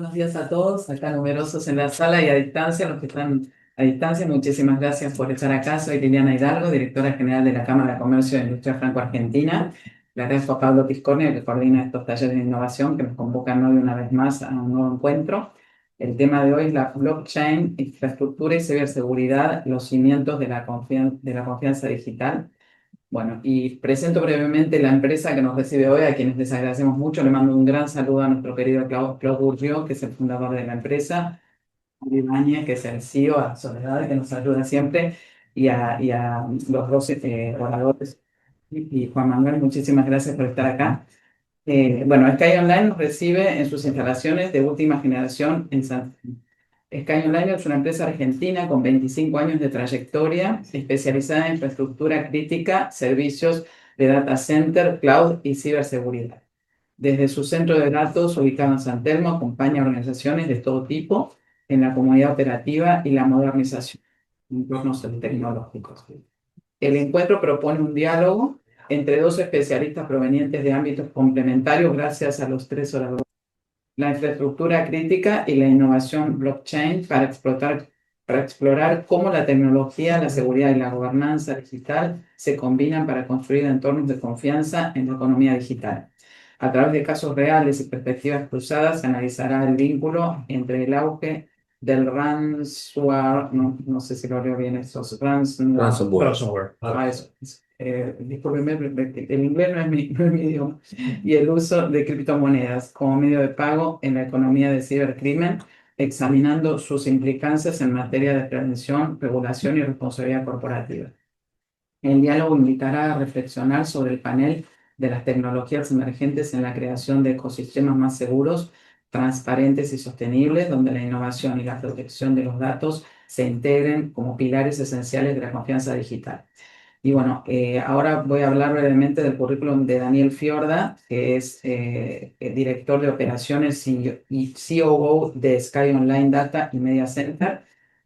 Buenos días a todos, acá numerosos en la sala y a distancia, los que están a distancia. Muchísimas gracias por estar acá. Soy Liliana Hidalgo, directora general de la Cámara de Comercio e Industria Franco-Argentina. Le agradezco a Pablo Piscornio, que coordina estos talleres de innovación, que nos convocan hoy una vez más a un nuevo encuentro. El tema de hoy es la blockchain, infraestructura y ciberseguridad, los cimientos de de la confianza digital. Bueno, y presento brevemente la empresa que nos recibe hoy, a quienes les agradecemos mucho. Le mando un gran saludo a nuestro querido Claude Bourdieu, que es el fundador de la empresa, a Ibáñez, que es el CEO, a Soledad, que nos ayuda siempre, y a los dos oradores. Y Juan Manuel, muchísimas gracias por estar acá. Bueno, Sky Online nos recibe en sus instalaciones de última generación en San Sky Online es una empresa argentina con 25 años de trayectoria, especializada en infraestructura crítica, servicios de data center, cloud y ciberseguridad. Desde su centro de datos ubicado en San Telmo, acompaña a organizaciones de todo tipo en la comunidad operativa y la modernización de entornos tecnológicos. El encuentro propone un diálogo entre dos especialistas provenientes de ámbitos complementarios gracias a los tres oradores: la infraestructura crítica y la innovación blockchain para explorar cómo la tecnología, la seguridad y la gobernanza digital se combinan para construir entornos de confianza en la economía digital. A través de casos reales y perspectivas cruzadas, se analizará el vínculo entre el auge del ransomware, no sé si lo leo bien, esos ransomware. Eso. Discúlpenme, el inglés no es mi idioma, y el uso de criptomonedas como medio de pago en la economía del cibercrimen, examinando sus implicancias en materia de prevención, regulación y responsabilidad corporativa. El diálogo invitará a reflexionar sobre el panel de las tecnologías emergentes en la creación de ecosistemas más seguros, transparentes y sostenibles, donde la innovación y la protección de los datos se integren como pilares esenciales de la confianza digital. Y bueno, ahora voy a hablar brevemente del currículum de Daniel Fiorda, que es el director de operaciones y COO de Sky Online Data y Media Center.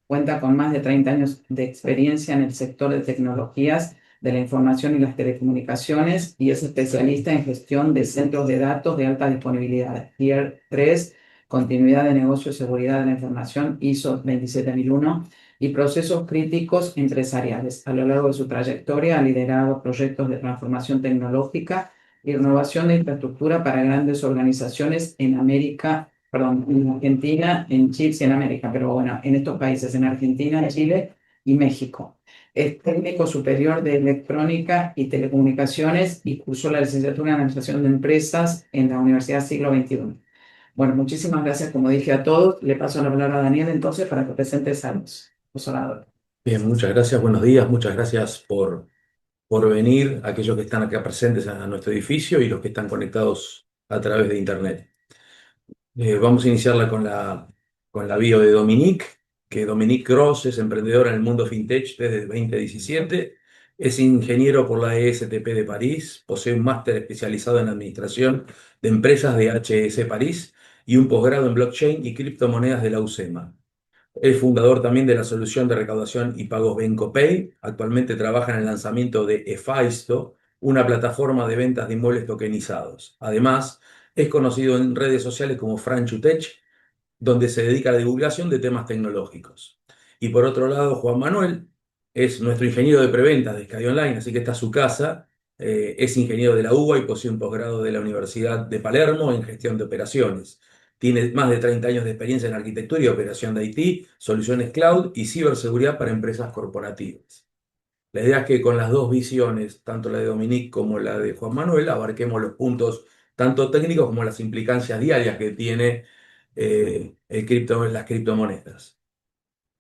Cuenta con más de 30 años de experiencia en el sector de tecnologías de la información y las telecomunicaciones y es especialista en gestión de centros de datos de alta disponibilidad, Tier 3, continuidad de negocio y seguridad de la información, ISO 27001 y procesos críticos empresariales. A lo largo de su trayectoria ha liderado proyectos de transformación tecnológica y renovación de infraestructura para grandes organizaciones en América, perdón, en Argentina, en Chile, sí, en América, pero bueno, en estos países, en Argentina, Chile y México. Es técnico superior de electrónica y telecomunicaciones y cursó la licenciatura en administración de empresas en la Universidad Siglo XXI. Bueno, muchísimas gracias, como dije, a todos. Le paso la palabra a Daniel entonces para que presentes a los oradores. Bien, muchas gracias, buenos días, muchas gracias por venir, aquellos que están acá presentes a nuestro edificio y los que están conectados a través de Internet. Vamos a iniciarla con la bio de Dominique, que Dominique Gross es emprendedora en el mundo fintech desde 2017, es ingeniero por la ESTP de París, posee un máster especializado en administración de empresas de HEC París y un posgrado en blockchain y criptomonedas de la UCEMA. Es fundador también de la solución de recaudación y pagos BencoPay. Actualmente trabaja en el lanzamiento de Efaisto, una plataforma de ventas de inmuebles tokenizados. Además, es conocido en redes sociales como Franchutech, donde se dedica a la divulgación de temas tecnológicos. Y por otro lado, Juan Manuel es nuestro ingeniero de preventas de Sky Online, así que está a su casa. Es ingeniero de la UBA y posee un posgrado de la Universidad de Palermo en gestión de operaciones. Tiene más de 30 años de experiencia en arquitectura y operación de IT, soluciones cloud y ciberseguridad para empresas corporativas. La idea es que con las dos visiones, tanto la de Dominique como la de Juan Manuel, abarquemos los puntos tanto técnicos como las implicancias diarias que tiene las criptomonedas.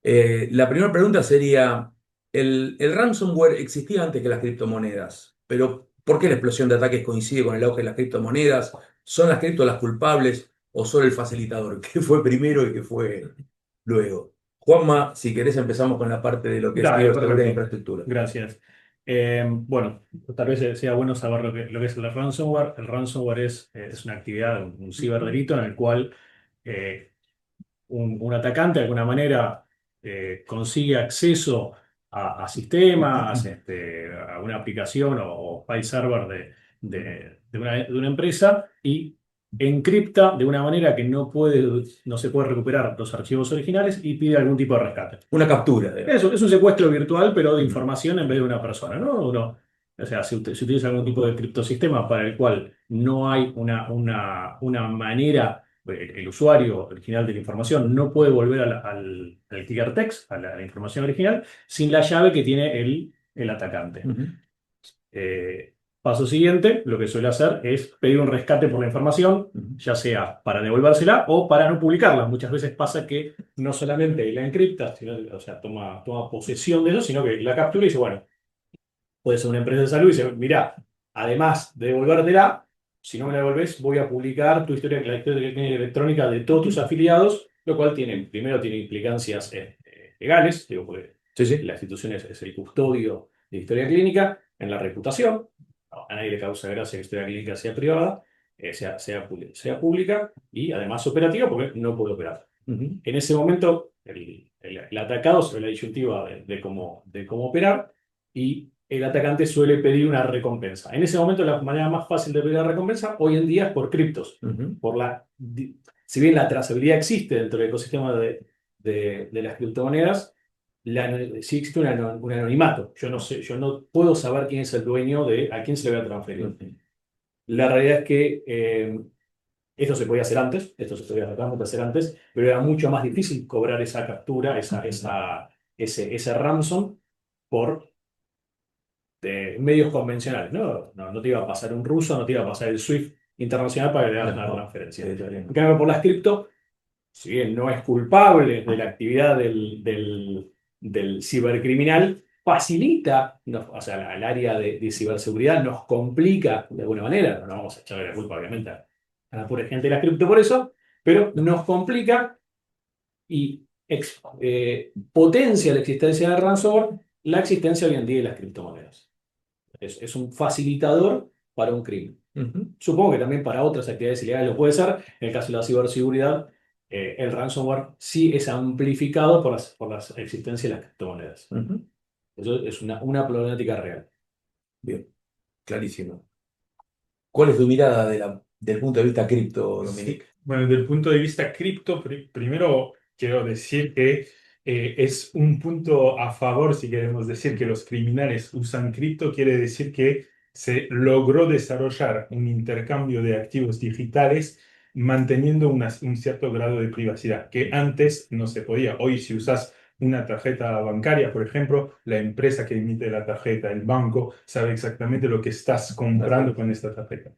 La primera pregunta sería, el ransomware existía antes que las criptomonedas, pero ¿por qué la explosión de ataques coincide con el auge de las criptomonedas? ¿Son las cripto las culpables o solo el facilitador? ¿Qué fue primero y qué fue luego? Juanma, si querés empezamos con la parte de lo que es Dale, ciberseguridad e perfecto. infraestructura. Gracias. Bueno, tal vez sea bueno saber lo que es el ransomware. El ransomware es una actividad, un ciberdelito en el cual eh, un atacante de alguna manera consigue acceso a sistemas, a una aplicación o file server de una empresa y encripta de una manera que no se puede recuperar los archivos originales y pide algún tipo de rescate. Una captura, digamos. Eso es un secuestro virtual, pero de información en vez de una persona, ¿no? O sea, se utiliza algún tipo de criptosistema para el cual no hay una manera, el usuario original de la información no puede volver al clear text, a la información original, sin la llave que tiene el atacante. Ujú. Paso siguiente, lo que suele hacer es pedir un rescate por la información, ya sea para devolvérsela o para no publicarla. Muchas veces pasa que no solamente la encripta, o sea, toma posesión de eso, sino que la captura y dice, bueno, puede ser una empresa de salud y dice, mira, además de devolvértela, si no me la devolvés, voy a publicar la historia electrónica de todos tus afiliados, lo cual primero tiene implicancias legales, digo, porque Sí, sí. la institución es el custodio de historia clínica, en la reputación. A nadie le causa gracia que la historia clínica sea privada, sea pública y además operativa porque no puede operar. Ujú. En ese momento, el atacado se ve la disyuntiva de cómo operar y el atacante suele pedir una recompensa. En ese momento, la manera más fácil de pedir la recompensa hoy en día es por criptos. Ujú. Si bien la trazabilidad existe dentro del ecosistema de las criptomonedas, sí existe un anonimato. Yo no sé, yo no puedo saber quién es el dueño de a quién se le va a transferir. Ujú. La realidad es que esto se podía hacer antes, esto se podía hacer antes, pero era mucho más difícil cobrar esa captura, ese ransom por medios convencionales, ¿no? No te iba a pasar un ruso, no te iba a pasar el SWIFT internacional para que le hagas una No, transferencia. bien. En cambio, por las cripto, si bien no es culpable de la actividad del cibercriminal, facilita, o sea, el área de ciberseguridad nos complica de alguna manera, no vamos a echarle la culpa obviamente a la pura gente de la cripto por eso, pero nos complica y potencia la existencia del ransomware, la existencia hoy en día de las criptomonedas. Es un facilitador para un crimen. Ujú. Supongo que también para otras actividades ilegales lo puede ser. En el caso de la ciberseguridad, el ransomware sí es amplificado por la existencia de las criptomonedas. Ujú. Eso es una problemática real. Bien, clarísimo. ¿Cuál es tu mirada del punto de vista cripto, Dominic? Bueno, desde el punto de vista cripto, primero quiero decir que es un punto a favor, si queremos decir que los criminales usan cripto, quiere decir que se logró desarrollar un intercambio de activos digitales manteniendo un cierto grado de privacidad, que antes no se podía. Hoy, si usas una tarjeta bancaria, por ejemplo, la empresa que emite la tarjeta, el banco, sabe exactamente lo que estás comprando con esta tarjeta.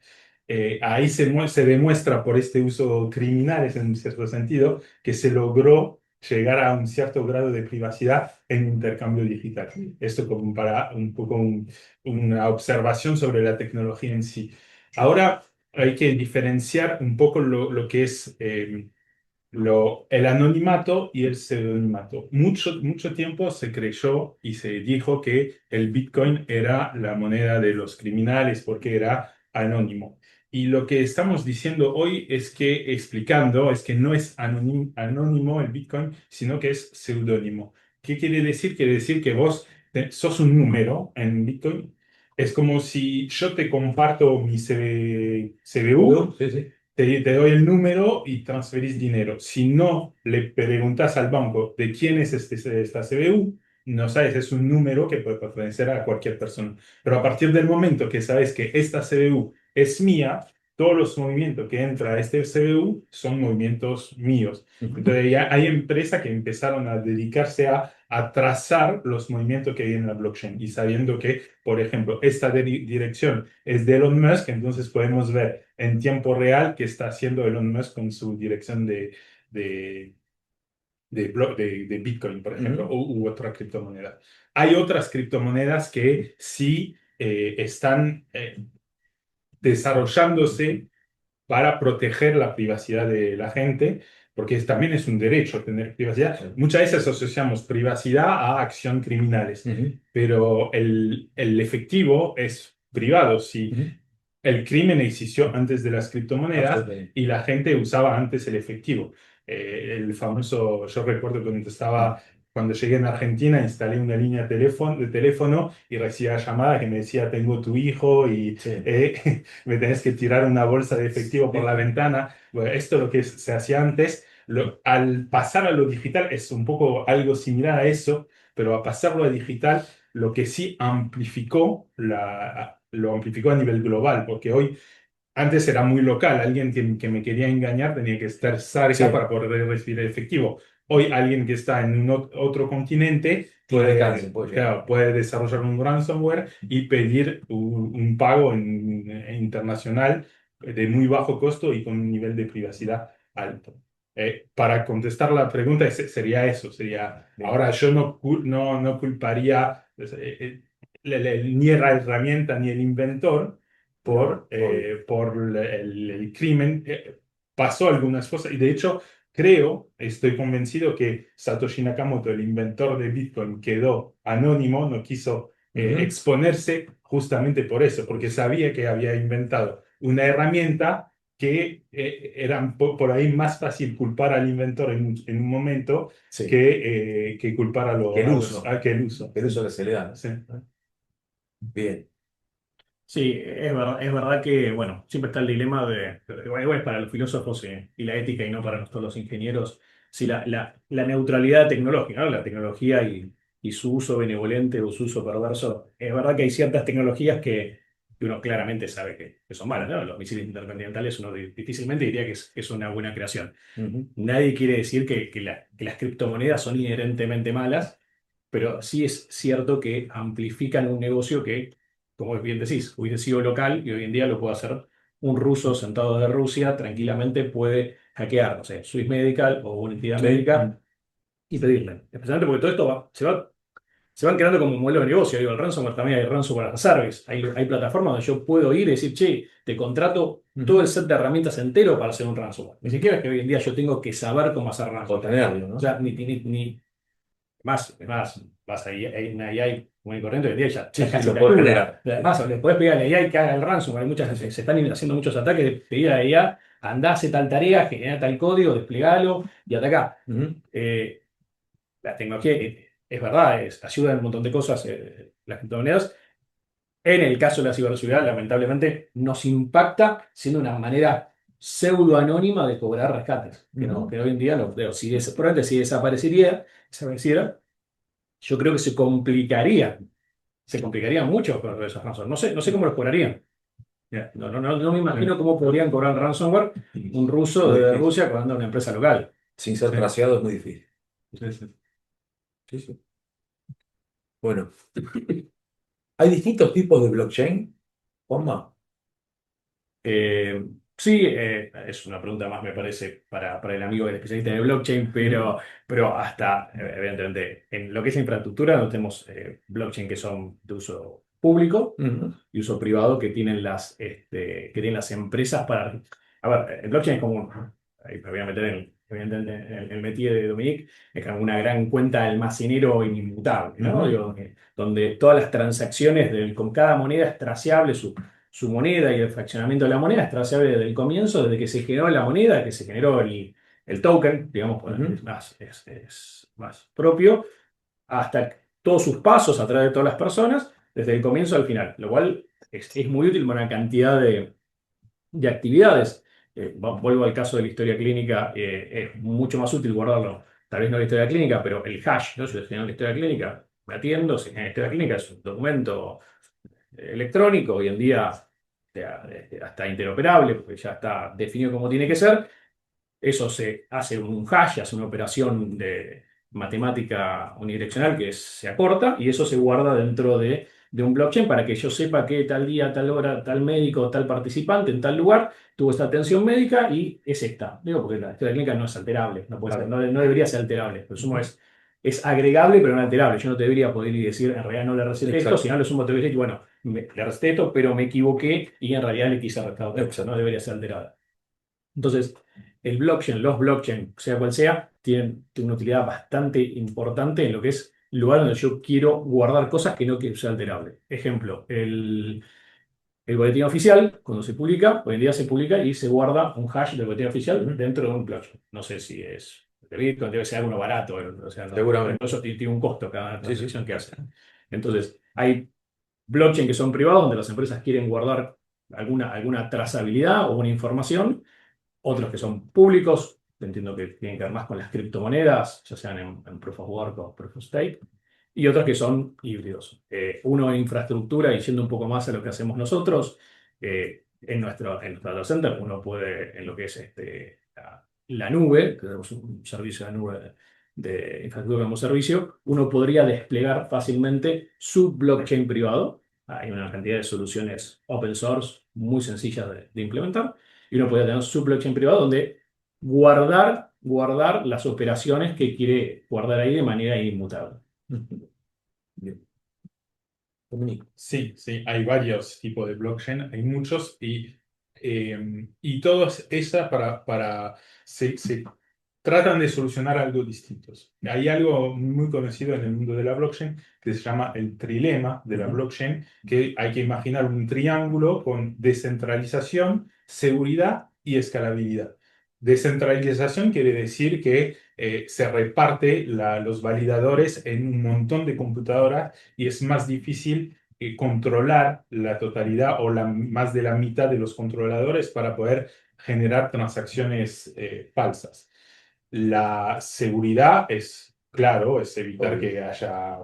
Ahí se demuestra por este uso criminal, en un cierto sentido, que se logró llegar a un cierto grado de privacidad en intercambio digital. Esto como para un poco una observación sobre la tecnología en sí. Ahora hay que diferenciar un poco lo que es el anonimato y el pseudonimato. Mucho tiempo se creyó y se dijo que el Bitcoin era la moneda de los criminales porque era anónimo. Y lo que estamos diciendo hoy es que no es anónimo el Bitcoin, sino que es seudónimo. ¿Qué quiere decir? Quiere decir que vos sos un número en Bitcoin. Es como si yo te comparto mi CBU, Sí, sí. te doy el número y transferís dinero. Si no le preguntas al banco de quién es esta CBU, no sabes, es un número que puede pertenecer a cualquier persona. Pero a partir del momento que sabes que esta CBU es mía, todos los movimientos que entra a este CBU son movimientos míos. Ujú. Entonces ya hay empresas que empezaron a dedicarse a trazar los movimientos que hay en la blockchain y sabiendo que, por ejemplo, esta dirección es de Elon Musk, entonces podemos ver en tiempo real qué está haciendo Elon Musk con su dirección de, de Bitcoin, por ejemplo, Ujú. u otra criptomoneda. Hay otras criptomonedas que sí están desarrollándose para proteger la privacidad de la gente, porque también es un derecho tener privacidad. Muchas veces asociamos privacidad a acción criminales, Ujú. pero el efectivo es privado. Si Ujú. el crimen existió antes de las criptomonedas Absolutamente. y la gente usaba antes el efectivo. El famoso, yo recuerdo cuando estaba cuando llegué en Argentina instalé una línea de teléfono y recibía llamadas que me decía, tengo tu hijo y Sí. me tenés que tirar una bolsa de efectivo por la ventana. Bueno, esto es lo que se hacía antes. Al pasar a lo digital es un poco algo similar a eso, pero a pasarlo a digital, lo que sí amplificó, lo amplificó a nivel global, porque hoy antes era muy local, alguien que me quería engañar tenía que estar cerca Sí. para poder recibir efectivo. Hoy alguien que está en otro continente Tiene alcance, puede llegar. claro, puede desarrollar un ransomware y pedir un pago internacional de muy bajo costo y con un nivel de privacidad alto. Para contestar la pregunta sería eso, sería, Bien. ahora yo no culparía ni la herramienta ni el inventor No, por el crimen. Pasó algunas cosas y de hecho estoy convencido que Satoshi Nakamoto, el inventor de Bitcoin, quedó anónimo, no quiso exponerse justamente por eso, porque sabía que había inventado una herramienta que era por ahí más fácil culpar al inventor en un momento sí. que culpar Que el uso. que el uso. Que el uso que se le da. Sí. Bien. Sí, es verdad que, bueno, siempre está el dilema igual es para los filósofos y la ética y no para nosotros los ingenieros, si la neutralidad tecnológica, ¿no? La tecnología y su uso benevolente o su uso perverso. Es verdad que hay ciertas tecnologías que uno claramente sabe que son malas, ¿no? Los misiles intercontinentales uno difícilmente diría que es una buena creación. Ujú. Nadie quiere decir que las criptomonedas son inherentemente malas, pero sí es cierto que amplifican un negocio que, como bien decís, hubiese sido local y hoy en día lo puede hacer un ruso sentado de Rusia, tranquilamente puede hackear, no sé, Swiss Medical o una entidad Sí. médica y pedirle. Especialmente porque todo esto se van creando como un modelo de negocio. Digo, el ransomware también hay ransomware as a service. Hay plataformas donde yo puedo ir y decir, che, te contrato todo el set de herramientas entero para hacer un ransomware. Ni siquiera es que hoy en día yo tengo que saber cómo hacer O ransomware. tenerlo, ¿no? O sea, más, vas ahí, hay una AI muy corriente hoy en día, ya Sí, casi lo te puedo ayuda. generar. Además, le podés pedir a la AI que haga el ransomware. Se están haciendo muchos ataques, pedir a la IA, andá, hace tal tarea, genera tal código, desplegalo y atacá. Ujú. La tecnología es verdad, ayuda en un montón de cosas, las criptomonedas. En el caso de la ciberseguridad, lamentablemente, nos impacta siendo una manera pseudo anónima de cobrar rescates. Ujú. Que hoy en día, probablemente si desapareciera, yo creo que se complicaría mucho con esos ransomware. No sé cómo los cobrarían. No me imagino cómo podrían cobrar ransomware un ruso Muy de difícil. Rusia cobrando a una empresa local. Sin ser Sí. traseado es muy difícil. Sí, sí. Sí, sí. Bueno, hay distintos tipos de blockchain, Juanma. Eh, sí, es una pregunta más, me parece, para el amigo del especialista de blockchain, pero hasta, evidentemente, en lo que es infraestructura, no tenemos blockchain que son de uso público Ujú. y uso privado que tienen las empresas para... A ver, el blockchain es como... Ahí me voy a meter evidentemente, en el métier de Dominique, es como una gran cuenta de almacenero inmutable, ¿no? Ujú. Digo, donde todas las transacciones con cada moneda es traceable, su moneda y el fraccionamiento de la moneda es traceable desde el comienzo, desde que se generó la moneda, que se generó el token, digamos, pues, Ujú. es más propio, hasta todos sus pasos a través de todas las personas, desde el comienzo al final, lo cual es muy útil para una cantidad de actividades. Vuelvo al caso de la historia clínica, es mucho más útil guardarlo, tal vez no la historia clínica, pero el hash, ¿no? Si yo genero la historia clínica, me atiendo, si genera la historia clínica es un documento electrónico, hoy en día hasta interoperable, porque ya está definido como tiene que ser. Eso se hace un hash, hace una operación de matemática unidireccional se acorta y eso se guarda dentro de un blockchain para que yo sepa que tal día, tal hora, tal médico, tal participante en tal lugar tuvo esta atención médica y es esta. Digo, porque la historia clínica no es alterable, no, puede ser, Claro. no debería ser alterable. Lo sumo es agregable, pero no alterable. Yo no te debería poder ir y decir, en realidad no le receté esto, Exacto. sino lo sumo te voy a decir, bueno, le receté esto, pero me equivoqué y en realidad le quise restar otra cosa. Exacto. No debería ser alterada. Entonces, los blockchain, sea cual sea, tienen una utilidad bastante importante en lo que es el lugar donde yo quiero guardar cosas que no quiero sea alterable. Ejemplo, el boletín oficial, cuando se publica, hoy en día se publica y se guarda un hash del boletín oficial Ujú. dentro de un blockchain. No sé si es de Bitcoin debe ser algo barato, o sea, Seguramente. eso tiene un costo cada Sí, sí. transacción que hacen. Entonces, hay blockchain que son privados, donde las empresas quieren guardar alguna trazabilidad o una información, otros que son públicos, entiendo que tienen que ver más con las criptomonedas, ya sean en Proof of Work o Proof of Stake, y otros que son híbridos. Uno en infraestructura, y yendo un poco más a lo que hacemos nosotros, en nuestro data center, uno puede, en lo que es la nube, que tenemos un servicio de nube de infraestructura como servicio, uno podría desplegar fácilmente su blockchain privado. Hay una cantidad de soluciones open source muy sencillas de implementar, y uno podría tener su blockchain privado donde guardar las operaciones que quiere guardar ahí de manera inmutable. Bien. Dominique. Sí, sí, hay varios tipos de blockchain, hay muchos y todos esas se tratan de solucionar algo distintos. Hay algo muy conocido en el mundo de la blockchain que se llama el trilema de la blockchain, que hay que imaginar un triángulo con descentralización, seguridad y escalabilidad. Descentralización quiere decir que se reparte los validadores en un montón de computadoras y es más difícil controlar la totalidad o más de la mitad de los controladores para poder generar transacciones falsas. La seguridad es, claro, es evitar Obvio. que haya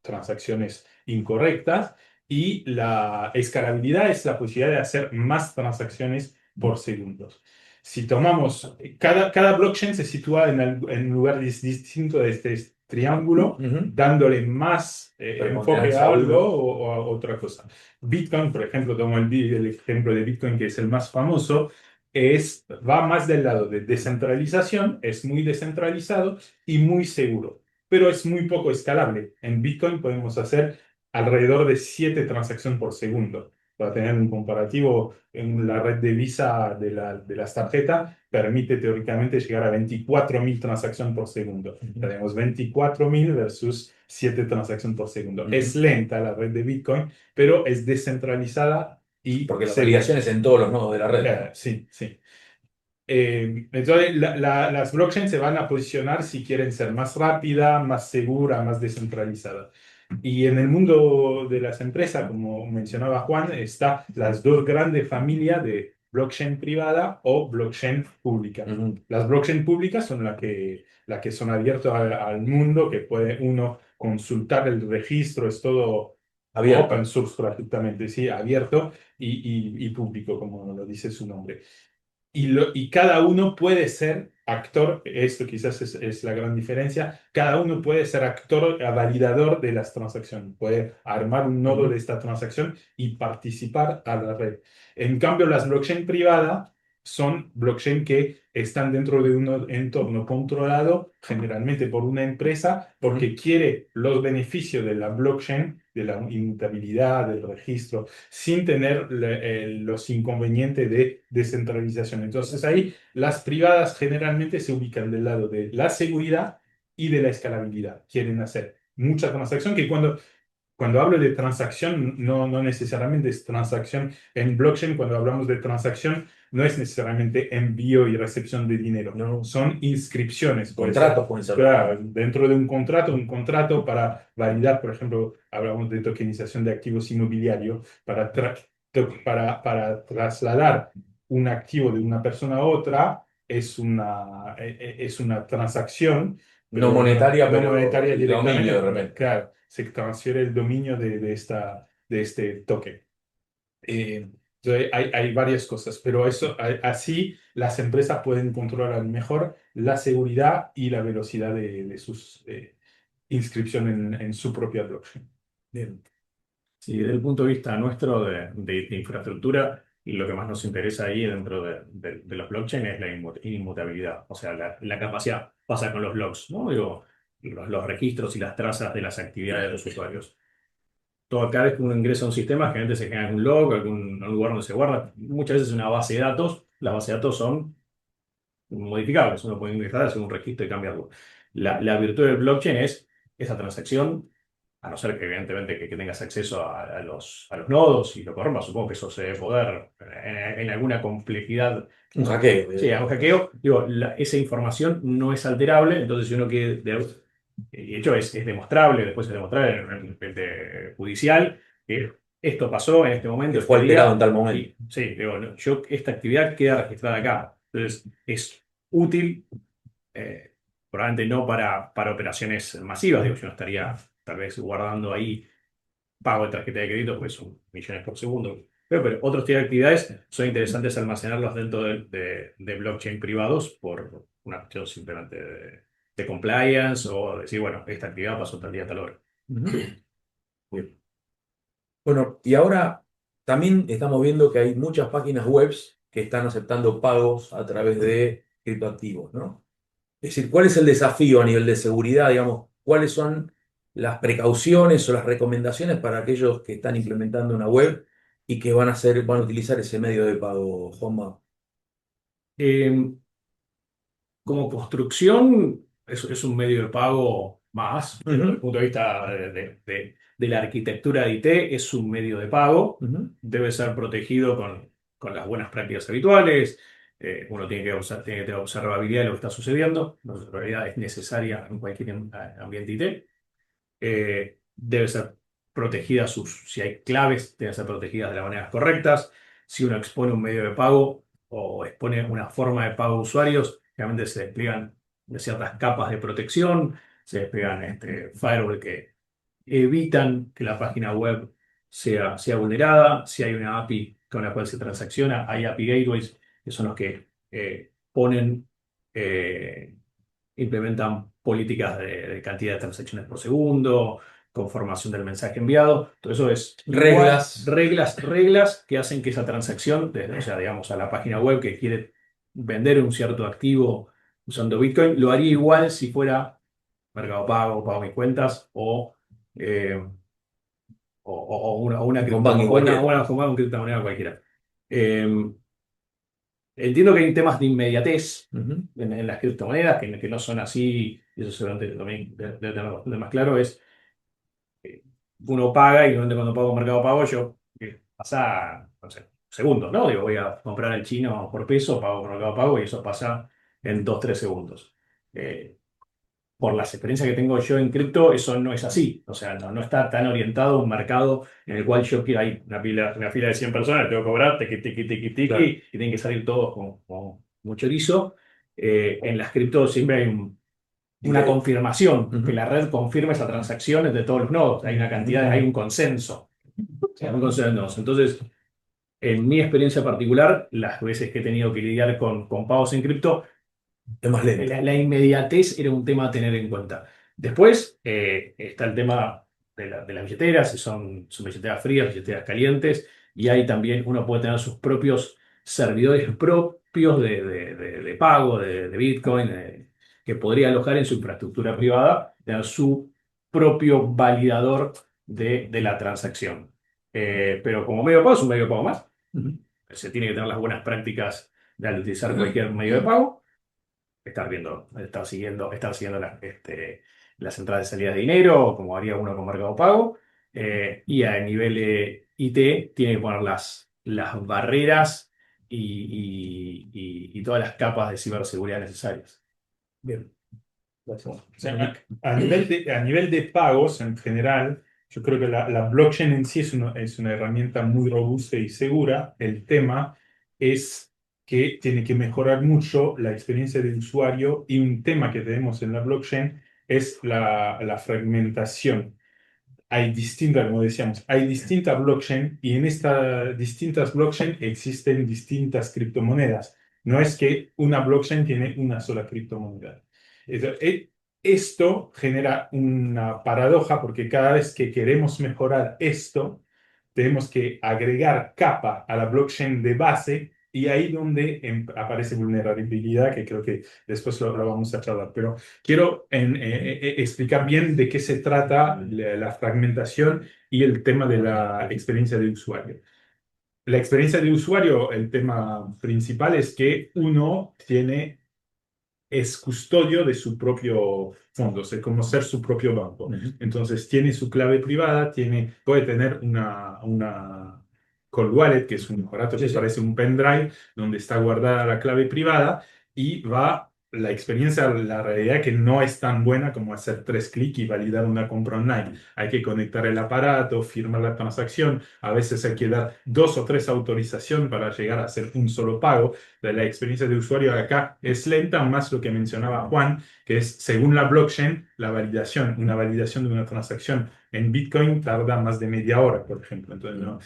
transacciones incorrectas y la escalabilidad es la posibilidad de hacer más transacciones por segundos. Si tomamos, cada blockchain se sitúa en un lugar distinto de este triángulo, Ujú. dándole más enfoque Preponderancia a a algo uno. o a otra cosa. Bitcoin, por ejemplo, tomo el ejemplo de Bitcoin, que es el más famoso, va más del lado de descentralización, es muy descentralizado y muy seguro, pero es muy poco escalable. En Bitcoin podemos hacer alrededor de 7 transacciones por segundo. Para tener un comparativo, en la red de Visa de las tarjetas permite teóricamente llegar a 24.000 transacciones por segundo. Tenemos 24.000 versus 7 transacciones por segundo. Es lenta la red de Bitcoin, pero es descentralizada y Porque la segura. validación es en todos los nodos de la red. Sí, sí. Entonces, las blockchains se van a posicionar si quieren ser más rápida, más segura, más descentralizada. Y en el mundo de las empresas, como mencionaba Juan, está las dos grandes familias de blockchain privada o blockchain pública. Ujú. Las blockchain públicas son las que son abiertas al mundo, que puede uno consultar el registro, es todo Abierto. open source prácticamente, sí, abierto y público, como lo dice su nombre. Y cada uno puede ser actor, esto quizás es la gran diferencia, cada uno puede ser actor, validador de las transacciones, puede armar un nodo de esta transacción y participar a la red. En cambio, las blockchain privadas son blockchain que están dentro de un entorno controlado, generalmente por una empresa, porque quiere los beneficios de la blockchain, de la inmutabilidad, del registro, sin tener los inconvenientes de descentralización. Entonces ahí las privadas generalmente se ubican del lado de la seguridad y de la escalabilidad. Quieren hacer mucha transacción que cuando hablo de transacción, no necesariamente es transacción en blockchain. Cuando hablamos de transacción, no es necesariamente envío y recepción de dinero. No. Son inscripciones. Contratos pueden ser. Claro, dentro de un contrato para validar, por ejemplo, hablamos de tokenización de activos inmobiliarios, para trasladar un activo de una persona a otra, es una transacción, No pero monetaria, no pero monetaria el dominio de directamente. repente. Claro, se transfiere el dominio de este token. Entonces hay varias cosas, pero así las empresas pueden controlar mejor la seguridad y la velocidad de sus inscripciones en su propia blockchain. Bien. Sí, desde el punto de vista nuestro de infraestructura, y lo que más nos interesa ahí dentro de los blockchain es la inmutabilidad, o sea, la capacidad, pasa con los logs, ¿no? Digo, los registros y las trazas de las actividades de los usuarios. Cada vez que uno ingresa a un sistema, generalmente se genera un log, algún lugar donde se guarda, muchas veces una base de datos, las bases de datos son modificables, uno puede ingresar, hacer un registro y cambiarlo. La virtud del blockchain es esa transacción a no ser que evidentemente que tengas acceso a los nodos y lo corrompas, supongo que eso se debe poder en alguna complejidad. Un hackeo. Sí, a un hackeo, digo, esa información no es alterable, entonces si uno quiere, de hecho es demostrable, después es demostrable en el expediente judicial, que esto pasó en este momento, Que fue este alterado día, en tal momento. y sí, digo, no, esta actividad queda registrada acá. Entonces es útil, eh, probablemente no para operaciones masivas, digo, yo no estaría tal vez guardando ahí pago de tarjeta de crédito, pues son millones por segundo. Pero otros tipos de actividades son interesantes almacenarlos dentro de blockchain privados por una cuestión simplemente de compliance o decir, bueno, esta actividad pasó tal día, tal hora. Ujú. Bien. Bueno, y ahora también estamos viendo que hay muchas páginas web que están aceptando pagos a través de criptoactivos, ¿no? Es decir, ¿cuál es el desafío a nivel de seguridad, digamos? ¿Cuáles son las precauciones o las recomendaciones para aquellos que están implementando una web y que van a utilizar ese medio de pago, Juanma? Eh, Como construcción, es un medio de pago más, pero desde el Ujú, punto de vista de la arquitectura de IT, es un medio de pago. ujú. Debe ser protegido con las buenas prácticas habituales. Uno tiene que tener observabilidad de lo que está sucediendo. La observabilidad es necesaria en cualquier ambiente IT. Debe ser protegida si hay claves, deben ser protegidas de las maneras correctas. Si uno expone un medio de pago o expone una forma de pago a usuarios, realmente se despliegan de ciertas capas de protección, se despliegan firewall que evitan que la página web sea vulnerada. Si hay una API con la cual se transacciona, hay API gateways, que son los que ponen implementan políticas de cantidad de transacciones por segundo, conformación del mensaje enviado. Todo eso es igual, Reglas. reglas que hacen que esa transacción, desde, o sea, digamos, a la página web que quiere vender un cierto activo usando Bitcoin, lo haría igual si fuera Mercado Pago, Pago Mis Cuentas eh, o una, Con banking o una, cualquiera. una criptomoneda cualquiera. Eh, Entiendo que hay temas de inmediatez Ujú. en las criptomonedas que no son así, y eso seguramente también debe tener bastante más claro, es eh, uno paga y normalmente cuando pago Mercado Pago yo pasa, no sé, segundos, ¿no? Digo, voy a comprar al chino por peso, pago por Mercado Pago y eso pasa en 2, 3 segundos. Eh, por las experiencias que tengo yo en cripto, eso no es así. O sea, no está tan orientado a un mercado en el cual yo quiero, hay una fila de 100 personas, tengo que cobrar, tiqui, tiqui, tiqui, tiqui, Claro. y tienen que salir todos con mucho liso. En las criptos siempre hay una Delay. confirmación, que Ujú, la red confirme esa transacción de todos los nodos. Hay una cantidad, hay un consenso. O sea, un consenso de nodos. Entonces, en mi experiencia particular, las veces que he tenido que lidiar con pagos en cripto, es más lento. la inmediatez era un tema a tener en cuenta. Después está el tema de las billeteras, si son billeteras frías, billeteras calientes, y ahí también uno puede tener sus propios servidores propios de pago, de Bitcoin, que podría alojar en su infraestructura privada, tener su propio validador de la transacción. Pero como medio de pago es un medio de pago más. Ujú. Se tiene que tener las buenas prácticas al utilizar cualquier medio de pago, estar siguiendo las entradas y salidas de dinero, como haría uno con Mercado Pago, y a nivel IT tiene que poner las barreras y todas las capas de ciberseguridad necesarias. Bien. O Gracias. sea, Nick. a nivel de pagos en general, yo creo que la blockchain en sí es una herramienta muy robusta y segura. El tema es que tiene que mejorar mucho la experiencia del usuario, y un tema que tenemos en la blockchain es la fragmentación. Hay distintas, como decíamos, hay distintas blockchain, y en estas distintas blockchain existen distintas criptomonedas. No es que una blockchain tiene una sola criptomoneda. Esto genera una paradoja, porque cada vez que queremos mejorar esto, tenemos que agregar capa a la blockchain de base, y ahí donde aparece vulnerabilidad, que creo que después lo vamos a charlar. Pero quiero explicar bien de qué se trata la fragmentación y el tema de la experiencia de usuario. La experiencia de usuario, el tema principal es que uno tiene es custodio de su propio fondo, es como ser su propio banco. Entonces tiene su clave privada, puede tener una cold wallet, que es un aparato que parece un pendrive, donde está guardada la clave privada y la experiencia, la realidad que no es tan buena como hacer 3 clics y validar una compra online. Hay que conectar el aparato, firmar la transacción, a veces hay que dar 2 o 3 autorizaciones para llegar a hacer un solo pago. La experiencia de usuario acá es lenta, aún más lo que mencionaba Juan, que es según la blockchain, una validación de una transacción en Bitcoin tarda más de media hora, por ejemplo. Entonces, ¿no?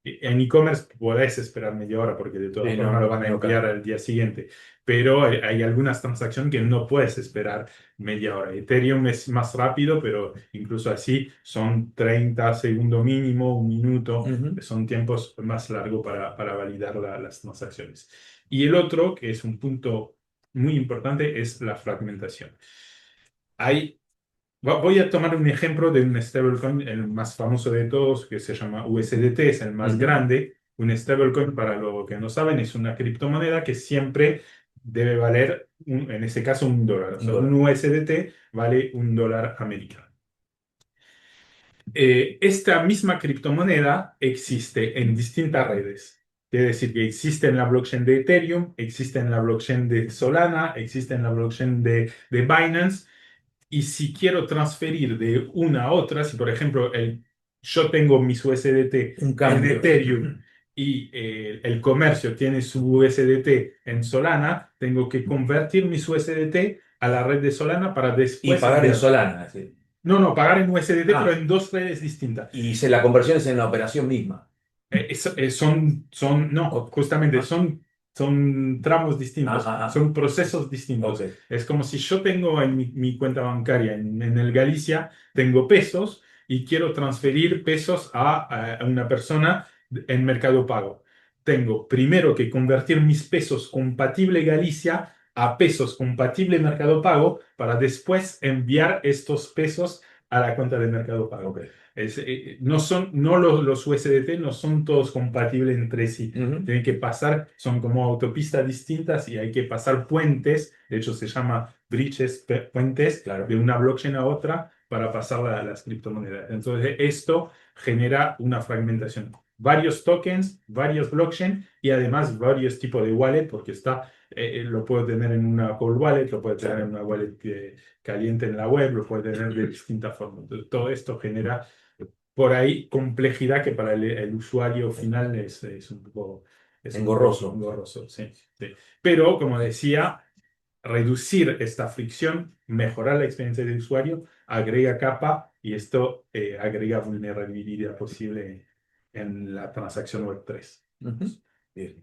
En e-commerce podés esperar media hora porque de todas formas lo van a enviar al día siguiente, pero hay algunas transacciones que no puedes esperar media hora. Ethereum es más rápido, pero incluso así son 30 segundos mínimo, un minuto, son tiempos más largos para validar las transacciones. Y el otro, que es un punto muy importante, es la fragmentación. Voy a tomar un ejemplo de un stablecoin, el más famoso de todos, que se llama USDT, es el más grande. Un stablecoin, para los que no saben, es una criptomoneda que siempre debe valer, en este caso, $1. O sea, un USDT vale $1 americano. Esta misma criptomoneda existe en distintas redes. Quiere decir que existe en la blockchain de Ethereum, existe en la blockchain de Solana, existe en la blockchain de Binance. Y si quiero transferir de una a otra, si por ejemplo yo tengo mis USDT en Ethereum y el comercio tiene su USDT en Solana, tengo que convertir mis USDT a la red de Solana para después... Y pagar en Solana. ¿Sí? No, pagar en USDT, pero en 2 redes distintas. Y la conversión es en la operación misma. Justamente son tramos distintos, son procesos distintos. Okay. Es como si yo tengo en mi cuenta bancaria en el Galicia, tengo pesos y quiero transferir pesos a una persona en Mercado Pago. Tengo primero que convertir mis pesos compatible Galicia a pesos compatible Mercado Pago para después enviar estos pesos a la cuenta de Mercado Pago. Okay. Los USDT no son todos compatibles entre sí. Tienen que pasar, son como autopistas distintas y hay que pasar puentes. De hecho, se llama bridges, puentes, de una blockchain a otra para pasar las criptomonedas. Entonces, esto genera una fragmentación. Varios tokens, varios blockchain y además varios tipos de wallet, porque lo puedo tener en una cold wallet, lo puedo tener en una wallet caliente en la web, lo puedo tener de distintas formas. Entonces, todo esto genera por ahí complejidad que para el usuario final es un poco engorroso. Engorroso, sí. Pero, como decía, reducir esta fricción, mejorar la experiencia del usuario, agrega capa y esto agrega vulnerabilidad posible en la transacción Web3. Bien.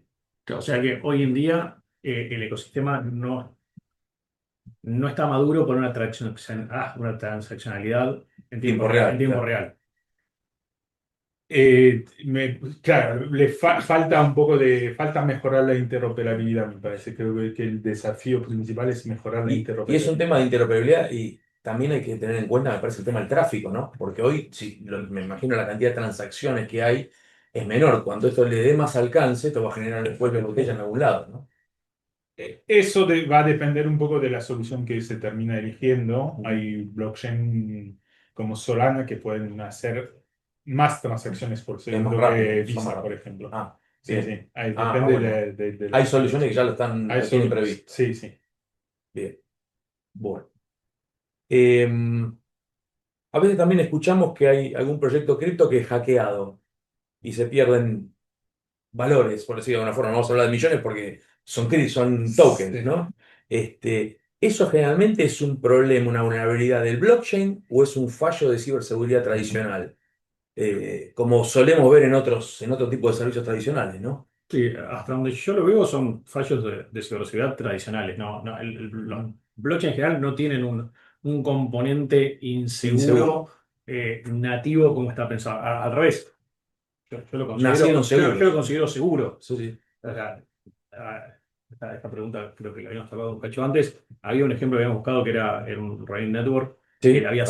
O sea que hoy en día el ecosistema no está maduro para una transaccionalidad en tiempo real. Real. Claro, falta un poco falta mejorar la interoperabilidad, me parece. Creo que el desafío principal es mejorar la Y interoperabilidad. es un tema de interoperabilidad y también hay que tener en cuenta, me parece, el tema del tráfico, ¿no? Porque hoy, me imagino la cantidad de transacciones que hay es menor. Cuando esto le dé más alcance, esto va a generar después de botella en algún lado, ¿no? Eso va a depender un poco de la solución que se termina eligiendo. Hay blockchain como Solana que pueden hacer más transacciones por segundo que Visa, por ejemplo. Sí. Depende de hay soluciones que ya lo tienen previsto. Sí. Bien. Bueno. A veces también escuchamos que hay algún proyecto cripto que es hackeado y se pierden valores, por decirlo de alguna forma. No vamos a hablar de millones porque son tokens, ¿no? ¿Eso generalmente es un problema, una vulnerabilidad del blockchain o es un fallo de ciberseguridad tradicional? Como solemos ver en otro tipo de servicios tradicionales, ¿no? Sí, hasta donde yo lo veo son fallos de ciberseguridad tradicionales. Los blockchain en general no tienen un componente inseguro nativo como está pensado. Al revés, yo lo Nacieron seguros. yo lo considero seguro. Sí. O sea, esta pregunta creo que la habíamos tocado un cacho antes. Había un ejemplo que habíamos buscado que era un Rain Network que había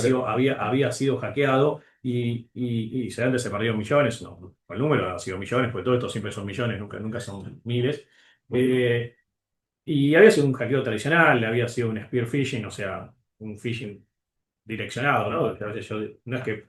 sido hackeado y se perdieron millones. No, el número ha sido millones, porque todo esto siempre son millones, nunca son miles. Y Y había sido un hackeo tradicional, había sido un spear phishing, o sea, un phishing direccionado, ¿no? A veces no es que,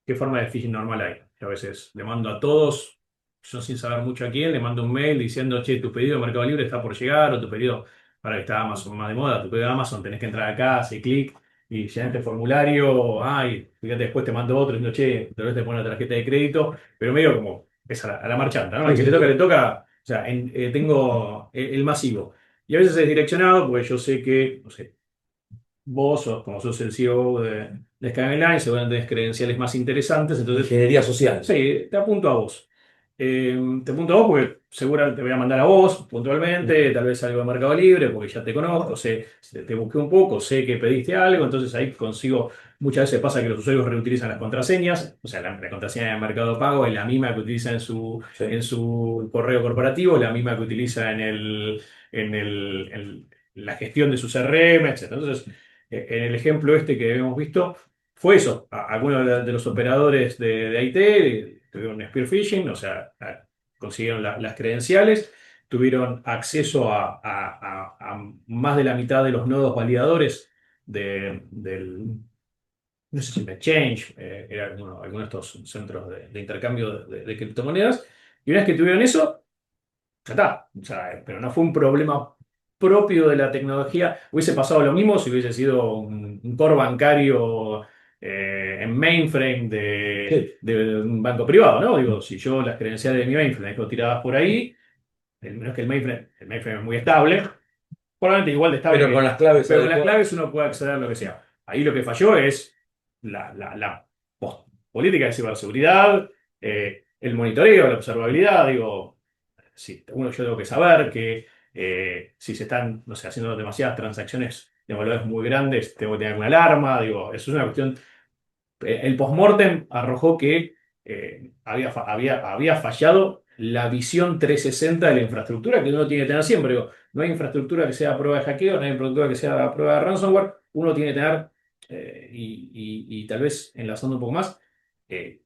¿qué forma de phishing normal hay? Yo a veces le mando a todos, yo sin saber mucho a quién, le mando un mail diciendo, che, tu pedido de Mercado Libre está por llegar, o tu pedido, para que está Amazon más de moda, tu pedido de Amazon, tenés que entrar acá, hacer clic, y llenar este formulario, ay, fíjate, después te mando otro, diciendo, che, tal vez te pone una tarjeta de crédito, pero medio como, es a la marchanta, ¿no? Sí, El que sí, le toca, o sea, tengo el masivo. Y a veces es direccionado, porque yo sé que, no sé, vos, como sos el CEO de Skyline Line, seguramente tenés credenciales más interesantes, entonces ingeniería social. sí, te apunto a vos. Te apunto a vos porque seguramente te voy a mandar a vos puntualmente, tal vez algo de Mercado Libre, porque ya te conozco, sé, te busqué un poco, sé que pediste algo, entonces ahí consigo, muchas veces pasa que los usuarios reutilizan las contraseñas, o sea, la contraseña de Mercado Pago es la misma que utiliza Sí. en su correo corporativo, la misma que utiliza en la gestión de su CRM, etc. Entonces, en el ejemplo este que hemos visto, fue eso. Algunos de los operadores de IT tuvieron un spear phishing, o sea, consiguieron las credenciales, tuvieron acceso a más de la mitad de los nodos validadores del, no sé si un exchange, era alguno de estos centros de intercambio de criptomonedas. Y una vez que tuvieron eso, ya está. O sea, pero no fue un problema propio de la tecnología. Hubiese pasado lo mismo si hubiese sido un core bancario en mainframe Sí. de un banco privado, ¿no? Digo, si yo las credenciales de mi mainframe las dejo tiradas por ahí, no es que el mainframe es muy estable, probablemente igual de estable Pero con que, las claves pero con las adecuadas. claves uno puede acceder a lo que sea. Ahí lo que falló es la política de ciberseguridad, el monitoreo, la observabilidad, digo. Sí, yo tengo que saber que si se están, no sé, haciendo demasiadas transacciones de valores muy grandes, tengo que tener una alarma, digo, eso es una cuestión. El postmortem arrojó que había fallado la visión 360 de la infraestructura que uno tiene que tener siempre. Digo, no hay infraestructura que sea a prueba de hackeo, no hay infraestructura que sea a prueba de ransomware, uno tiene que tener, y tal vez enlazando un poco más, eh,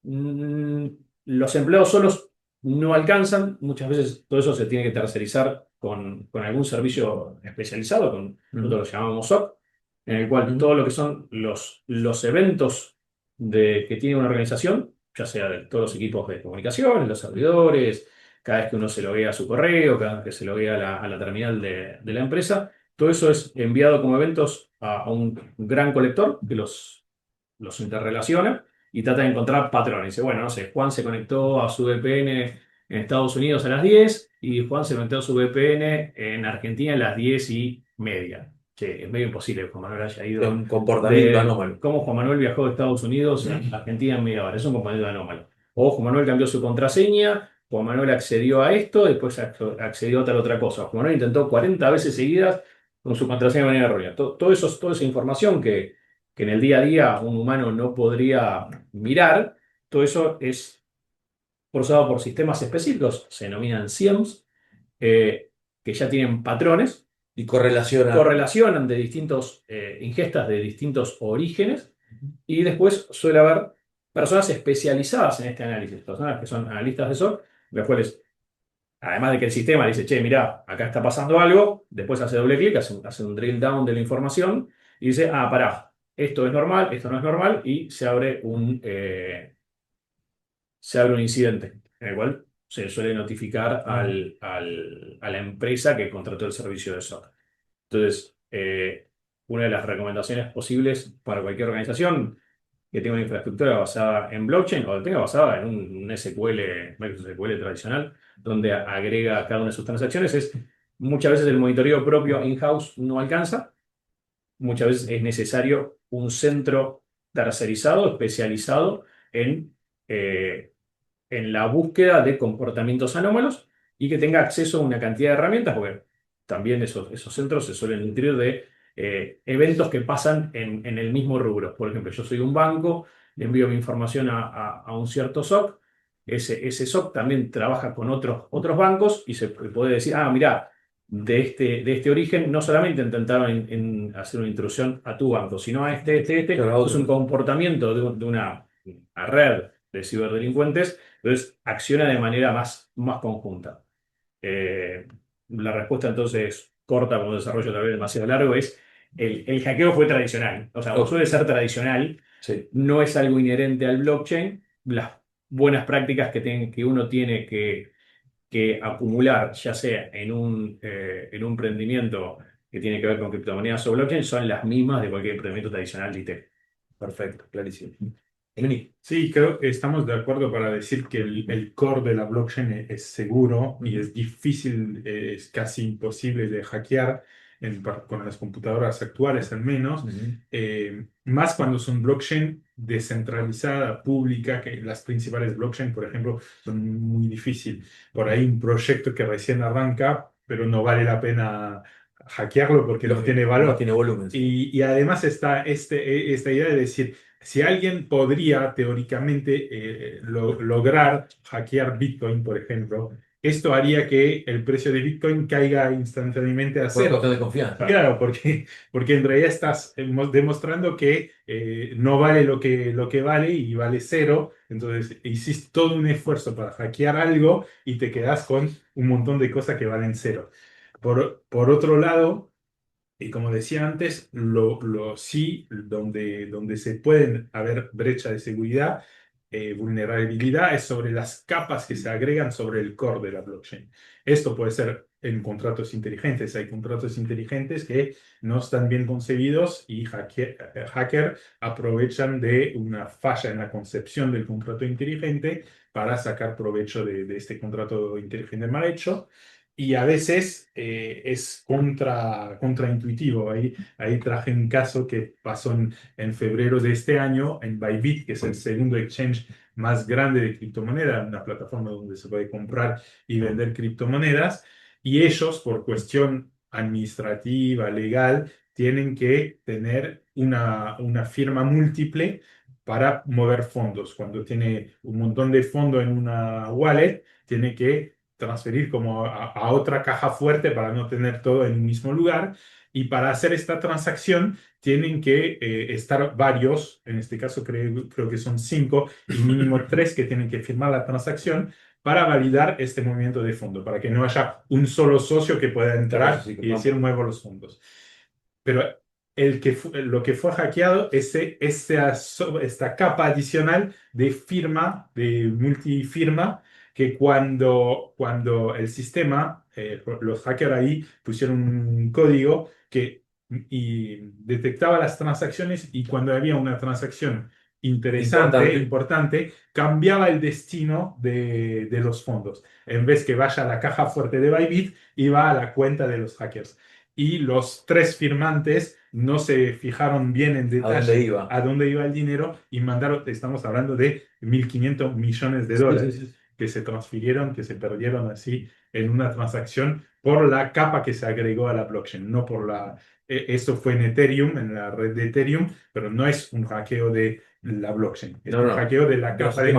Mm, los empleados solos no alcanzan, muchas veces todo eso se tiene que tercerizar con algún servicio especializado, nosotros lo llamamos SOC, en el cual Ujú. todo lo que son los eventos que tiene una organización, ya sea de todos los equipos de comunicación, los servidores, cada vez que uno se loguea a su correo, cada vez que se loguea a la terminal de la empresa, todo eso es enviado como eventos a un gran colector que los interrelaciona y trata de encontrar patrones. Dice, bueno, no sé, Juan se conectó a su VPN en Estados Unidos a las 10 y Juan se conectó a su VPN en Argentina a las 10:30. Che, es medio imposible que Juan Manuel haya Es ido un comportamiento anómalo. cómo Juan Manuel viajó de Estados Unidos a Argentina en media hora. Es un comportamiento anómalo. O Juan Manuel cambió su contraseña, Juan Manuel accedió a esto, después accedió a tal otra cosa. Juan Manuel intentó 40 veces seguidas con su contraseña de manera errónea. Toda esa información que en el día a día un humano no podría mirar, todo eso es procesado por sistemas específicos, se denominan SIEMs, que ya tienen patrones, Y correlaciona. correlacionan de distintos ingestas de distintos orígenes, y después suele haber personas especializadas en este análisis, personas que son analistas de SOC, las cuales, además de que el sistema dice, che, mirá, acá está pasando algo, después hace doble clic, hace un drill down de la información y dice, ah, pará, esto es normal, esto no es normal, y se abre un incidente en el cual se suele notificar Ujú. a la empresa que contrató el servicio de SOC. Entonces, una de las recomendaciones posibles para cualquier organización que tenga una infraestructura basada en blockchain o que tenga basada en un SQL, Microsoft SQL tradicional, donde agrega cada una de sus transacciones, es muchas veces el monitoreo propio in-house no alcanza, muchas veces es necesario un centro tercerizado, especializado eh, en la búsqueda de comportamientos anómalos y que tenga acceso a una cantidad de herramientas, porque también esos centros se suelen nutrir de eventos que pasan en el mismo rubro. Por ejemplo, yo soy un banco, le envío mi información a un cierto SOC, ese SOC también trabaja con otros bancos y se puede decir, ah, mirá, de este origen, no solamente intentaron hacer una intrusión a tu banco, sino a este. Claro, Esto es un otro. comportamiento de una red de ciberdelincuentes, entonces acciona de manera más conjunta. Eh, la respuesta entonces corta, con un desarrollo tal vez demasiado largo, es el hackeo fue tradicional. O sea, o suele ser tradicional, Sí. no es algo inherente al blockchain. Las buenas prácticas que uno tiene que acumular, ya sea en un emprendimiento que tiene que ver con criptomonedas o blockchain, son las mismas de cualquier emprendimiento tradicional de IT. Perfecto, clarísimo. Emily. Sí, creo que estamos de acuerdo para decir que el core de la blockchain es seguro y es difícil, es casi imposible de hackear con las computadoras actuales al menos, más cuando son blockchain descentralizada, pública, que las principales blockchain, por ejemplo, son muy difíciles. Por ahí un proyecto que recién arranca, pero no vale la pena hackearlo porque no tiene No valor. tiene volumen. Sí. Y además está esta idea de decir, si alguien podría teóricamente lograr hackear Bitcoin, por ejemplo, esto haría que el precio de Bitcoin caiga instantáneamente a Por cero. cuestión de confianza. Claro, porque en realidad estás demostrando que no vale lo que vale y vale cero. Entonces hiciste todo un esfuerzo para hackear algo y te quedas con un montón de cosas que valen cero. Por otro lado, y como decía antes, sí, donde se pueden haber brecha de seguridad, vulnerabilidad, es sobre las capas que se agregan sobre el core de la blockchain. Esto puede ser en contratos inteligentes. Hay contratos inteligentes que no están bien concebidos y hacker aprovechan de una falla en la concepción del contrato inteligente para sacar provecho de este contrato inteligente mal hecho. Y a veces es contraintuitivo. Ahí traje un caso que pasó en febrero de este año en Bybit, que es el segundo exchange más grande de criptomonedas, una plataforma donde se puede comprar y vender criptomonedas. Y ellos, por cuestión administrativa, legal, tienen que tener una firma múltiple para mover fondos. Cuando tiene un montón de fondos en una wallet, tiene que transferir como a otra caja fuerte para no tener todo en un mismo lugar. Y para hacer esta transacción tienen que estar varios, en este caso creo que son 5 y mínimo 3 que tienen que firmar la transacción para validar este movimiento de fondo, para que no haya un solo socio que pueda entrar Sí, y decir muevo los fondos. Pero lo que fue hackeado es esta capa adicional de firma, de multifirma, que cuando el sistema, los hackers ahí pusieron un código que detectaba las transacciones y cuando había una transacción interesante, importante, cambiaba el destino de los fondos. En vez que vaya a la caja fuerte de Bybit, iba a la cuenta de los hackers. Y los 3 firmantes no se fijaron bien en detalle a dónde iba el dinero y mandaron, estamos hablando de 1.500 millones de dólares que se transfirieron, que se perdieron así en una transacción por la capa que se agregó a la blockchain, no por esto fue en Ethereum, en la red de Ethereum, pero no es un hackeo de la blockchain, es un hackeo de la capa de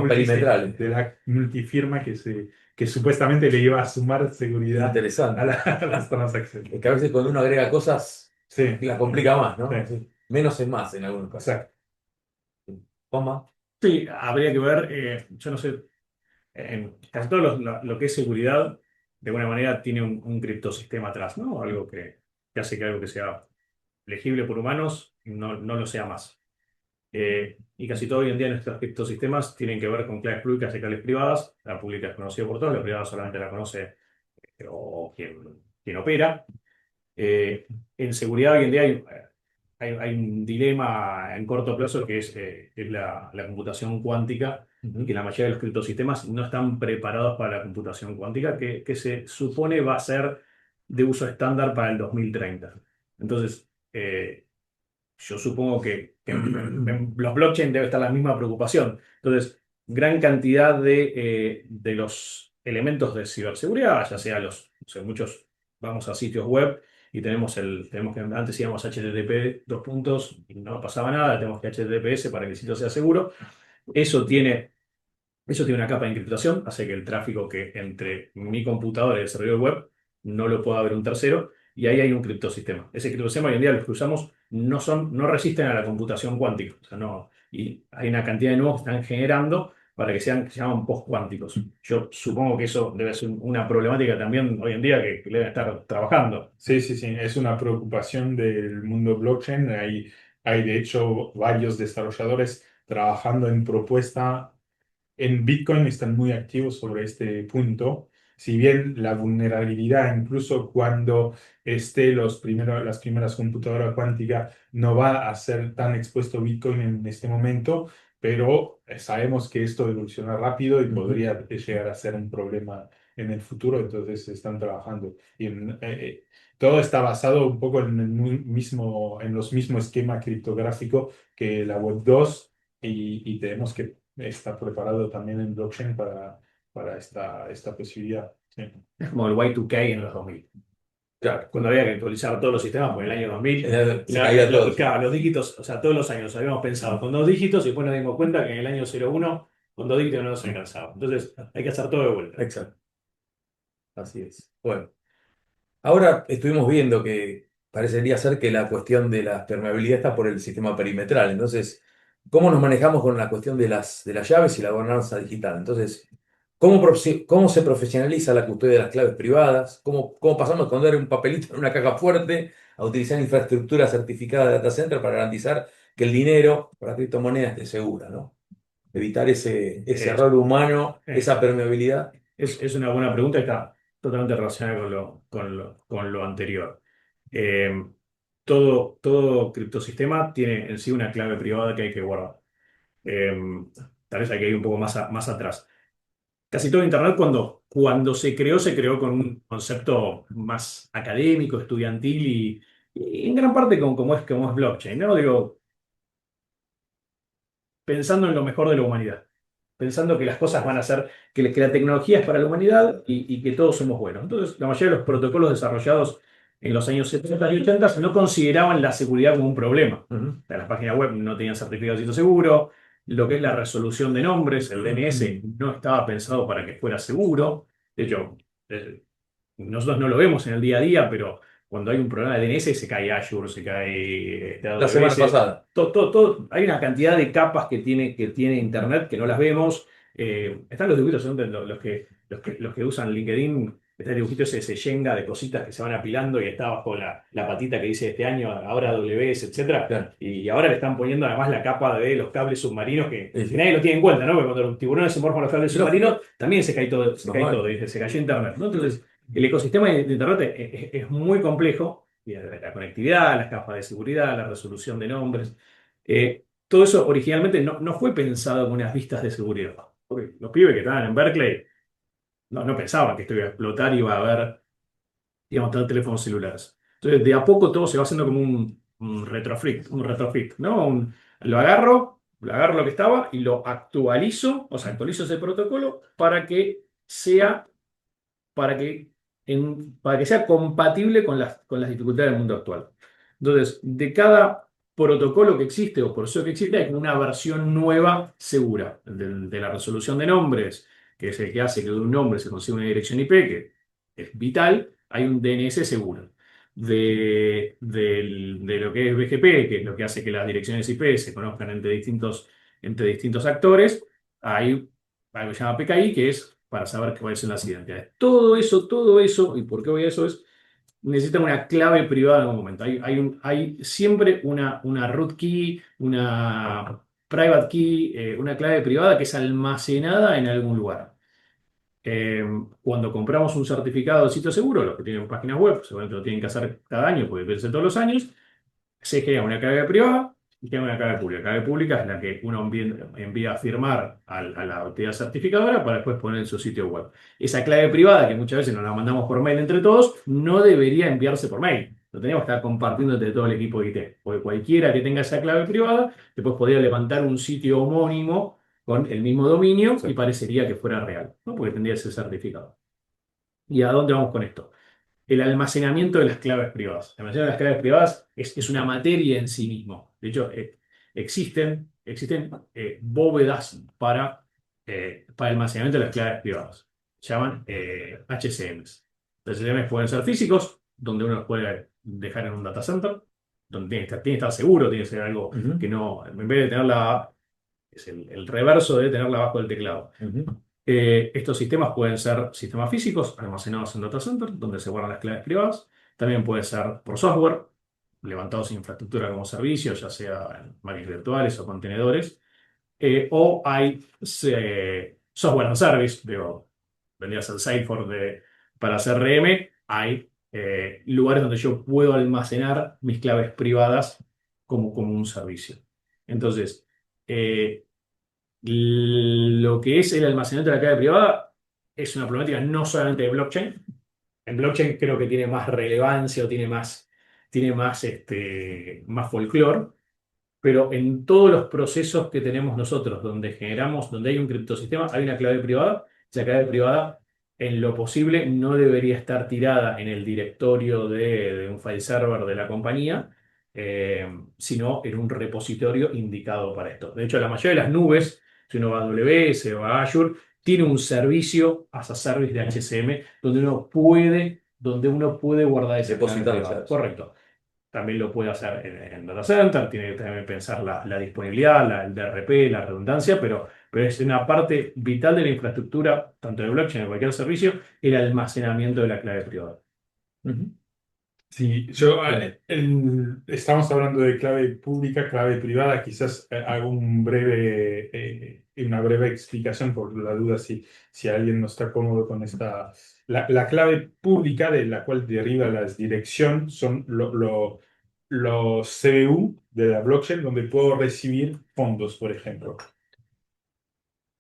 la multifirma que supuestamente le iba a sumar seguridad a las transacciones. Es que a veces cuando uno agrega cosas, Sí. la complica más, ¿no? Sí. Menos es más en algunos casos. Exacto. Toma. Sí, habría que ver, yo no sé, en casi todo lo que es seguridad, de alguna manera tiene un criptosistema atrás, ¿no? Algo que hace que algo que sea legible por humanos no lo sea más. Y casi todo hoy en día nuestros criptosistemas tienen que ver con claves públicas y claves privadas. La pública es conocida por todos, la privada solamente la conoce o quien opera. En seguridad hoy en día hay un dilema en corto plazo que es la computación cuántica, que la mayoría de los criptosistemas no están preparados para la computación cuántica, que se supone va a ser de uso estándar para el 2030. Entonces, yo supongo que en los blockchain debe estar la misma preocupación. Entonces, gran cantidad de los elementos de ciberseguridad, ya sea o sea, muchos vamos a sitios web y tenemos que antes íbamos a HTTP dos puntos y no pasaba nada, tenemos que HTTPS para que el sitio sea seguro. Eso tiene una capa de encriptación, hace que el tráfico que entre mi computadora y el servidor web no lo pueda ver un tercero, y ahí hay un criptosistema. Ese criptosistema hoy en día los que usamos no resisten a la computación cuántica. O sea, no, y hay una cantidad de nuevos que están generando para que se llaman post-cuánticos. Yo supongo que eso debe ser una problemática también hoy en día que deben estar trabajando. Sí, sí, sí, es una preocupación del mundo blockchain. Hay de hecho varios desarrolladores trabajando en propuesta. En Bitcoin están muy activos sobre este punto. Si bien la vulnerabilidad, incluso cuando esté las primeras computadoras cuánticas, no va a ser tan expuesto Bitcoin en este momento, pero sabemos que esto evoluciona rápido y podría llegar a ser un problema en el futuro, entonces están trabajando. Todo está basado un poco en los mismos esquemas criptográficos que la Web 2 y tenemos que estar preparado también en blockchain para esta posibilidad. Sí. Es como el Y2K en los 2000. Claro. Cuando había que actualizar todos los sistemas, por el año 2000, Se caía todo. claro, los dígitos, o sea, todos los años habíamos pensado con 2 dígitos y después nos dimos cuenta que en el año 01 con 2 dígitos no nos alcanzaba. Entonces hay que hacer todo de vuelta. Exacto. Así es. Bueno, ahora estuvimos viendo que parecería ser que la cuestión de la permeabilidad está por el sistema perimetral. Entonces, ¿cómo nos manejamos con la cuestión de las llaves y la gobernanza digital? Entonces, ¿cómo se profesionaliza la custodia de las claves privadas? ¿Cómo pasamos de esconder un papelito en una caja fuerte a utilizar infraestructura certificada de data center para garantizar que el dinero para criptomonedas esté segura, ¿no? Evitar ese Eh, error humano, eh, esa permeabilidad. es una buena pregunta y está totalmente relacionada con lo anterior. Eh, todo criptosistema tiene en sí una clave privada que hay que guardar. Eh, Tal vez hay que ir un poco más atrás. Casi todo Internet cuando se creó con un concepto más académico, estudiantil y en gran parte como es blockchain, ¿no? Digo, pensando en lo mejor de la humanidad, pensando que las cosas van a ser, que la tecnología es para la humanidad y que todos somos buenos. Entonces, la mayoría de los protocolos desarrollados en los años 70 y 80 no consideraban la seguridad como un problema. Ujú. Las páginas web no tenían certificado de sitio seguro, lo que es la resolución de nombres, el DNS, no estaba pensado para que fuera seguro. De hecho, eh, nosotros no lo vemos en el día a día, pero cuando hay un problema de DNS se cae Azure, se cae La semana AWS, pasada. hay una cantidad de capas que tiene Internet que no las vemos. Están los dibujitos, son los que usan LinkedIn, está el dibujito ese Shenga de cositas que se van apilando y está abajo la patita que dice este año, ahora AWS, etcétera. Claro. Y ahora le están poniendo además la capa de los cables submarinos que Sí, sí. nadie lo tiene en cuenta, ¿no? Porque cuando los tiburones se morfan los cables Lógico. submarinos, también se cae todo, Normal. se cayó Internet, ¿no? Entonces, el ecosistema de Internet es muy complejo, y la conectividad, las capas de seguridad, la resolución de nombres. Todo eso originalmente no fue pensado con unas vistas de seguridad. Porque los pibes que estaban en Berkeley no pensaban que esto iba a explotar y iba a haber, digamos, tener teléfonos celulares. Entonces, de a poco todo se va haciendo como un retrofit, ¿no? Lo agarro lo que estaba y lo actualizo, o sea, actualizo ese protocolo sea para que, para que sea compatible con las dificultades del mundo actual. Entonces, de cada protocolo que existe o proceso que existe, hay una versión nueva segura. De la resolución de nombres, que es el que hace que de un nombre se consiga una dirección IP, que es vital, hay un DNS seguro. De lo que es BGP, que es lo que hace que las direcciones IP se conozcan entre distintos actores, hay algo que se llama PKI, que es para saber cuáles son las identidades. Todo eso, y por qué voy a eso es, necesitan una clave privada en algún momento. Hay siempre una root key, una private key, una clave privada que es almacenada en algún lugar. Eh, Cuando compramos un certificado de sitio seguro, los que tienen páginas web, seguramente lo tienen que hacer cada año, porque vence todos los años, se crea una clave privada y crea una clave pública. La clave pública es la que uno envía a firmar a la autoridad certificadora para después poner en su sitio web. Esa clave privada, que muchas veces nos la mandamos por mail entre todos, no debería enviarse por mail. Lo tenemos que estar compartiendo entre todo el equipo de IT. Porque cualquiera que tenga esa clave privada, después podría levantar un sitio homónimo con el mismo dominio y parecería que fuera real, ¿no? Porque tendría ese certificado. ¿Y a dónde vamos con esto? El almacenamiento de las claves privadas. El almacenamiento de las claves privadas es una materia en sí mismo. De hecho, existen bóvedas para el almacenamiento de las claves privadas. Se llaman HCMs. Los HCMs pueden ser físicos, donde uno los puede dejar en un data center, donde tiene que estar seguro, tiene que ser algo Ujú. que no, en vez de tener es el reverso de tenerla abajo del teclado. Ujú. Estos sistemas pueden ser sistemas físicos almacenados en data center, donde se guardan las claves privadas. También puede ser por software, levantados en infraestructura como servicio, ya sea en máquinas virtuales o contenedores. O hay software as a service, digo, vendría a ser Salesforce para CRM. Hay lugares donde yo puedo almacenar mis claves privadas como un servicio. Entonces, eh, lo que es el almacenamiento de la clave privada es una problemática no solamente de blockchain. En blockchain creo que tiene más relevancia o más folclore, pero en todos los procesos que tenemos nosotros, donde hay un criptosistema, hay una clave privada. Esa clave privada, en lo posible, no debería estar tirada en el directorio de un file server de la compañía, sino en un repositorio indicado para esto. De hecho, la mayoría de las nubes, si uno va a AWS o a Azure, tiene un servicio as a service de HCM donde uno puede guardar esa clave Depositar las privada. llaves. Correcto. También lo puede hacer en data center, tiene que también pensar la disponibilidad, el DRP, la redundancia, pero es una parte vital de la infraestructura, tanto de blockchain como de cualquier servicio, el almacenamiento de la clave privada. Ujú. Sí, estamos hablando de clave pública, clave privada. Quizás hago una breve explicación por la duda si alguien no está cómodo con esta. La clave pública de la cual deriva la dirección son los CBU de la blockchain donde puedo recibir fondos, por ejemplo.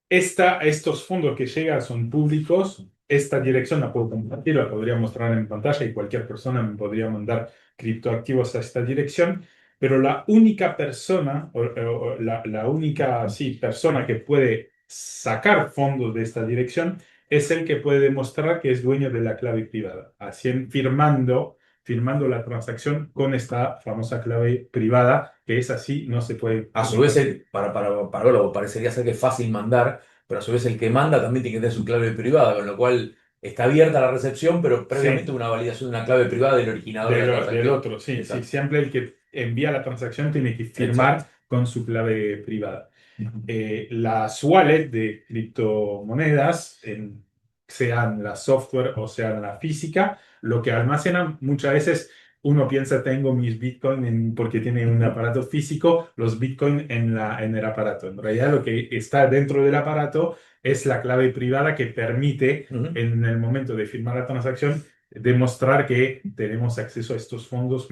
Estos fondos que llegan son públicos. Esta dirección la puedo compartir, la podría mostrar en pantalla y cualquier persona me podría mandar criptoactivos a esta dirección. Pero la única persona, la única sí, persona que puede sacar fondos de esta dirección es el que puede demostrar que es dueño de la clave privada, así firmando la transacción con esta famosa clave privada, que es así, no se puede. A su vez, para Globo parecería ser que es fácil mandar, pero a su vez el que manda también tiene que tener su clave privada, con lo cual está abierta la recepción, pero previamente Sí. una validación de una clave privada del originador de la Del transacción. otro, sí, sí. Exacto. Siempre el que envía la transacción tiene que firmar Exacto. con su clave privada. Las wallets de criptomonedas, sean la software o sean la física, lo que almacenan muchas veces uno piensa tengo mis Bitcoin porque tiene un aparato físico, los Bitcoin en el aparato. En realidad lo que está dentro del aparato es la clave privada que permite Ujú. en el momento de firmar la transacción demostrar que tenemos acceso a estos fondos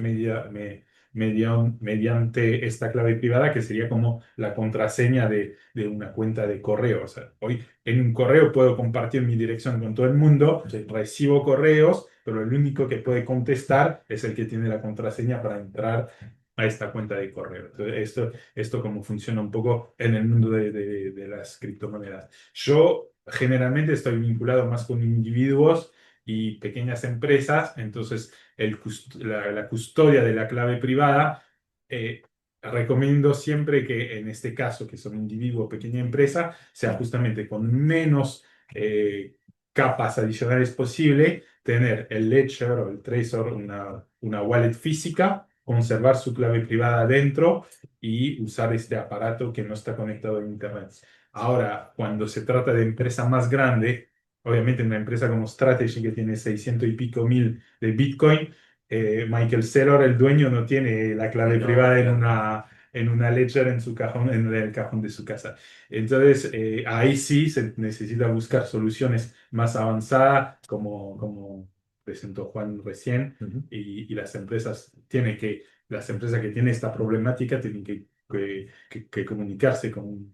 mediante esta clave privada, que sería como la contraseña de una cuenta de correo. O sea, hoy en un correo puedo compartir mi dirección con todo el mundo, Sí. recibo correos, pero el único que puede contestar es el que tiene la contraseña para entrar a esta cuenta de correo. Entonces, esto como funciona un poco en el mundo de las criptomonedas. Yo generalmente estoy vinculado más con individuos y pequeñas empresas, entonces la custodia de la clave privada, recomiendo siempre que en este caso, que son individuo o pequeña empresa, sea justamente con menos capas adicionales posible, tener el Ledger o el Trezor, una wallet física, conservar su clave privada dentro y usar este aparato que no está conectado a Internet. Ahora, cuando se trata de empresa más grande, obviamente una empresa como Strategy que tiene 600 y pico mil de Bitcoin, Michael Saylor, el dueño, no tiene la clave No, privada claro. en una ledger en su cajón, en el cajón de su casa. Entonces, ahí sí se necesita buscar soluciones más avanzadas, como presentó Juan recién, Ujú. y las empresas que tienen esta problemática tienen que comunicarse con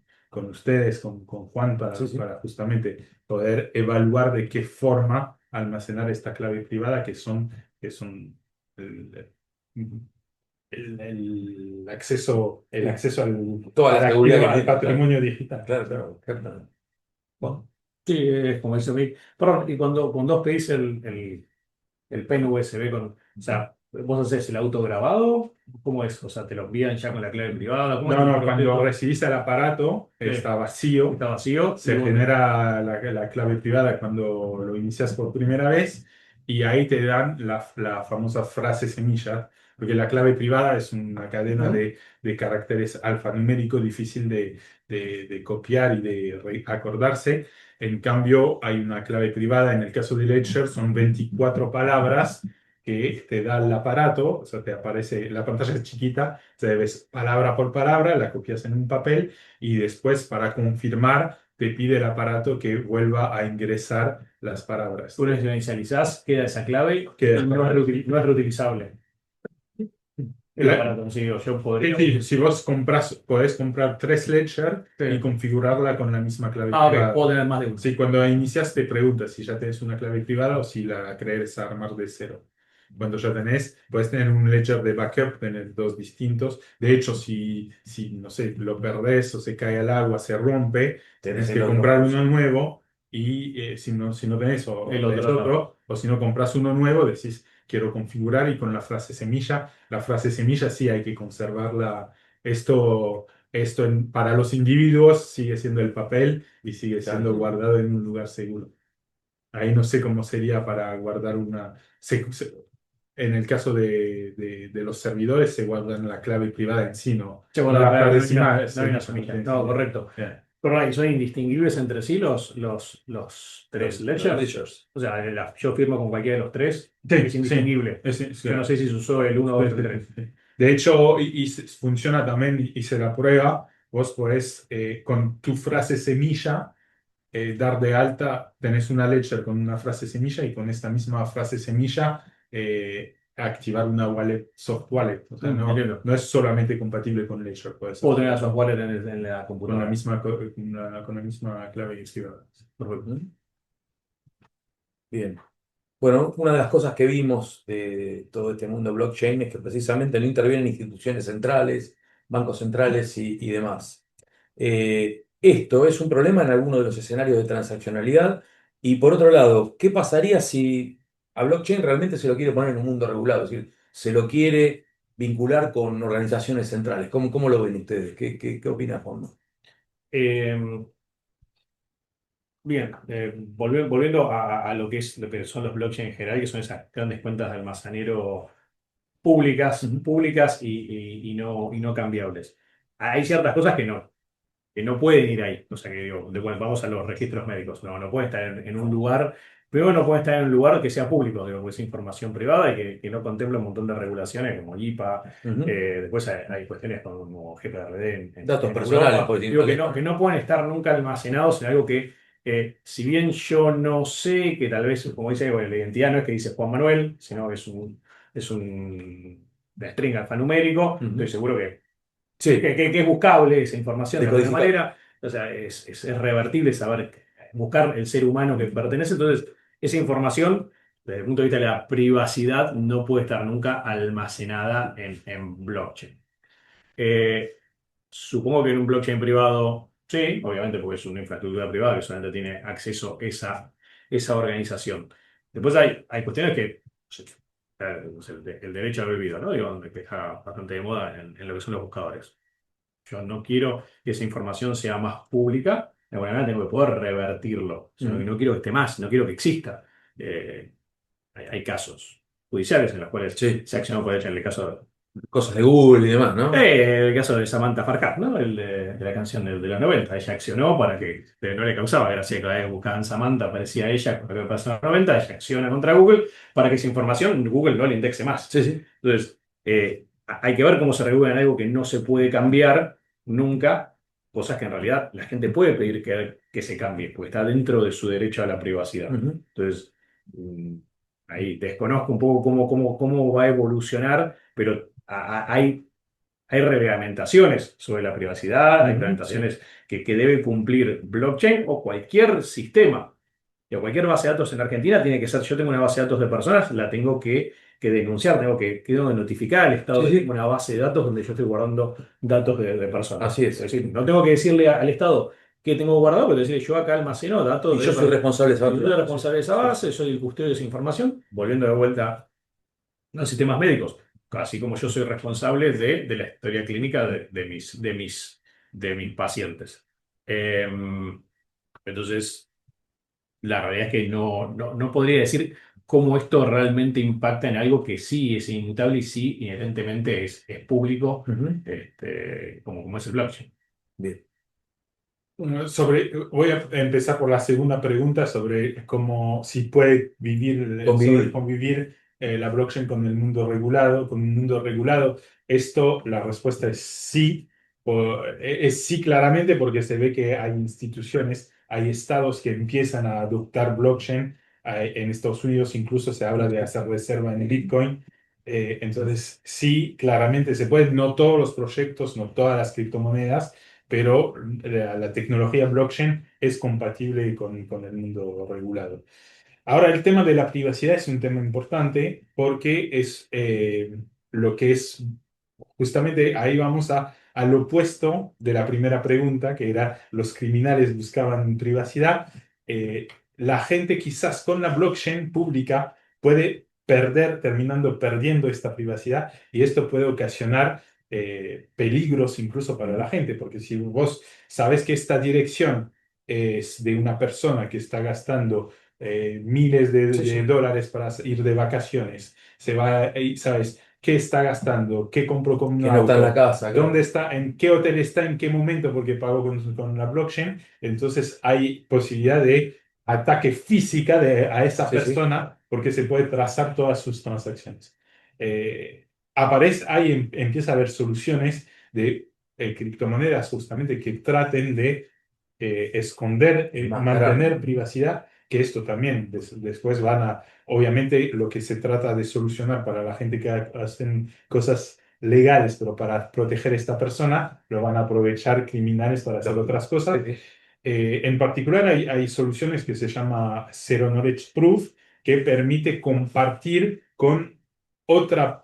ustedes, con Juan, Sí, sí. para justamente poder evaluar de qué forma almacenar esta clave privada que son el, el acceso Toda al la seguridad activo, que al tiene, claro. patrimonio digital. Claro, claro. Claro. Bueno, Sí, es como dice Vic. Perdón, y cuando vos pedís el pen USB o sea, vos haces el autograbado, ¿cómo es? O sea, te lo envían ya con la clave privada, ¿cómo es No, el no, cuando proceso? recibís el aparato Sí, está vacío, está vacío y se vos genera la clave privada cuando lo inicias por primera vez y ahí te dan la famosa frase semilla, porque la clave privada es una cadena de caracteres alfanumérico difícil de copiar y de acordarse. En cambio, hay una clave privada, en el caso de Ledger son 24 palabras que te da el aparato, o sea, te aparece, la pantalla es chiquita, se ves palabra por palabra, la copias en un papel y después para confirmar te pide el aparato que vuelva a ingresar las palabras. Una vez que la inicializás, queda esa clave Queda y no es reutilizable. El La- aparato, sí, yo podría. si vos compras, podés comprar 3 Ledger Sí. y configurarla con la misma clave Ah, ok, privada. puedo tener más de uno. Sí, cuando inicias te preguntas si ya tenés una clave privada o si la querés armar de cero. Cuando ya tenés, puedes tener un ledger de backup, tener dos distintos. De hecho, si no sé, lo perdés o se cae al agua, se rompe, tenés el que otro. comprar uno nuevo y si no tenés o El tenés otro, otro, o si no compras uno nuevo, decís quiero configurar y con la frase semilla, la frase semilla sí hay que conservarla. Esto para los individuos sigue siendo el papel y sigue siendo Claro. guardado en un lugar seguro. Ahí no sé cómo sería para guardar una. En el caso de los servidores se guardan la clave privada en sí, no, Che, no bueno, la no, clave no, semilla. no hay una semilla. tiene No, sentido. correcto. Bien. Pero no, y son indistinguibles entre sí los tres ledgers. Ledgers. O sea, yo firmo con cualquiera de los tres, Sí, es sí, indistinguible. sí, Yo no sé si se usó el 1, 2 o el 3. De hecho, funciona también, hice la prueba, vos podés con tu frase semilla dar de alta, tenés una ledger con una frase semilla y con esta misma frase semilla activar una wallet, soft wallet. O sea, Entiendo. no es solamente compatible con ledger, puedes Puedo tener hacerlo las wallet en la con la computadora. misma, con la misma clave privada. Perfecto. Bien. Bueno, una de las cosas que vimos de todo este mundo blockchain es que precisamente no intervienen instituciones centrales, bancos centrales y demás. Esto es un problema en alguno de los escenarios de transaccionalidad. Y por otro lado, ¿qué pasaría si a blockchain realmente se lo quiere poner en un mundo regulado? Es decir, se lo quiere vincular con organizaciones centrales. ¿Cómo lo ven ustedes? ¿Qué opina Fondo? Eh, Bien, volviendo a lo que son los blockchain en general, que son esas grandes cuentas de almacenero públicas y no cambiables. Hay ciertas cosas que no pueden ir ahí. O sea, que digo, vamos a los registros médicos. No pueden estar en un lugar, primero no pueden estar en un lugar que sea público, digo, porque es información privada y que no contempla un montón de regulaciones como IPA. Ujú. Después hay cuestiones como GPRD Datos en personales, Europa. porque Digo tienen- que no pueden estar nunca almacenados en algo que, si bien yo no sé, que tal vez, como dice, bueno, la identidad no es que dice Juan Manuel, sino que es un string alfanumérico, Ujú. estoy seguro que Sí, que es buscable esa información de alguna decodificar. manera, o sea, es revertible saber buscar el ser humano que pertenece, entonces esa información, desde el punto de vista de la privacidad, no puede estar nunca almacenada en blockchain. Eh, Supongo que en un blockchain privado, sí, obviamente porque es una infraestructura privada que solamente tiene acceso esa organización. Después hay cuestiones que, no sé, el derecho al olvido, ¿no? Digo, que está bastante de moda en lo que son los buscadores. Yo no quiero que esa información sea más pública, de alguna manera tengo que poder revertirlo, sino que no quiero que esté más, no quiero que exista. Eh, hay casos judiciales en los cuales Sí, se accionó por ejemplo, en el caso, cosas de Google y demás, ¿no? el caso de Samantha Farhat, ¿no? El de la canción de los 90. Ella accionó para que no le causaba gracia que cada vez que buscaban Samantha aparecía ella con lo que pasó en los 90. Ella acciona contra Google para que esa información Google no le indexe más. Sí, sí. Entonces, hay que ver cómo se regula en algo que no se puede cambiar nunca, cosas que en realidad la gente puede pedir que se cambie, porque está dentro de su derecho a la privacidad. Ujú. Entonces, mm, ahí desconozco un poco cómo va a evolucionar, pero hay reglamentaciones sobre la privacidad, hay Ujú, reglamentaciones que debe cumplir blockchain o cualquier sistema. Y cualquier base de datos en Argentina tiene que ser, yo tengo una base de datos de personas, la tengo que denunciar, tengo que notificar al Estado sí, de que sí. tengo una base de datos donde yo estoy guardando datos de personas. Así es. Es decir, no tengo que decirle al Estado qué tengo guardado, pero decirle yo acá almaceno datos Y de yo soy responsable de y esa yo soy responsable de esa base, soy el custodio de esa información, volviendo de vuelta a los sistemas médicos, así como yo soy responsable de la historia clínica de mis pacientes. Entonces, la realidad es que no podría decir cómo esto realmente impacta en algo que sí es inmutable y sí inherentemente es público, Ujú. como es el blockchain. Bien. Voy a empezar por la segunda pregunta sobre cómo si puede Convivir. convivir la blockchain con el mundo regulado, con un mundo regulado. Esto, la respuesta es sí. Es sí claramente porque se ve que hay instituciones, hay estados que empiezan a adoptar blockchain. En Estados Unidos incluso se habla de hacer reserva en Bitcoin. Entonces, sí, claramente se puede. No todos los proyectos, no todas las criptomonedas, pero la tecnología blockchain es compatible con el mundo regulado. Ahora, el tema de la privacidad es un tema importante porque es lo que es, justamente ahí vamos al opuesto de la primera pregunta, que era los criminales buscaban privacidad. Eh, la gente quizás con la blockchain pública puede terminando perdiendo esta privacidad y esto puede ocasionar peligros incluso para la gente, porque si vos sabes que esta dirección es de una persona que está gastando miles Sí, de sí. dólares para ir de vacaciones, se va y sabes qué está gastando, qué compró con un Que no está en la auto, casa, dónde claro. está, en qué hotel está, en qué momento, porque pagó con la blockchain, entonces hay posibilidad de ataque física a esa Sí, sí. persona porque se puede trazar todas sus transacciones. Ahí empieza a haber soluciones de criptomonedas justamente que traten de esconder, Enmascarar. mantener privacidad, que esto también después van a, obviamente lo que se trata de solucionar para la gente que hacen cosas legales, pero para proteger a esta persona, lo van a aprovechar criminales para hacer Lógico. otras cosas. Sí, sí. En particular hay soluciones que se llama Zero Knowledge Proof, que permite compartir con otra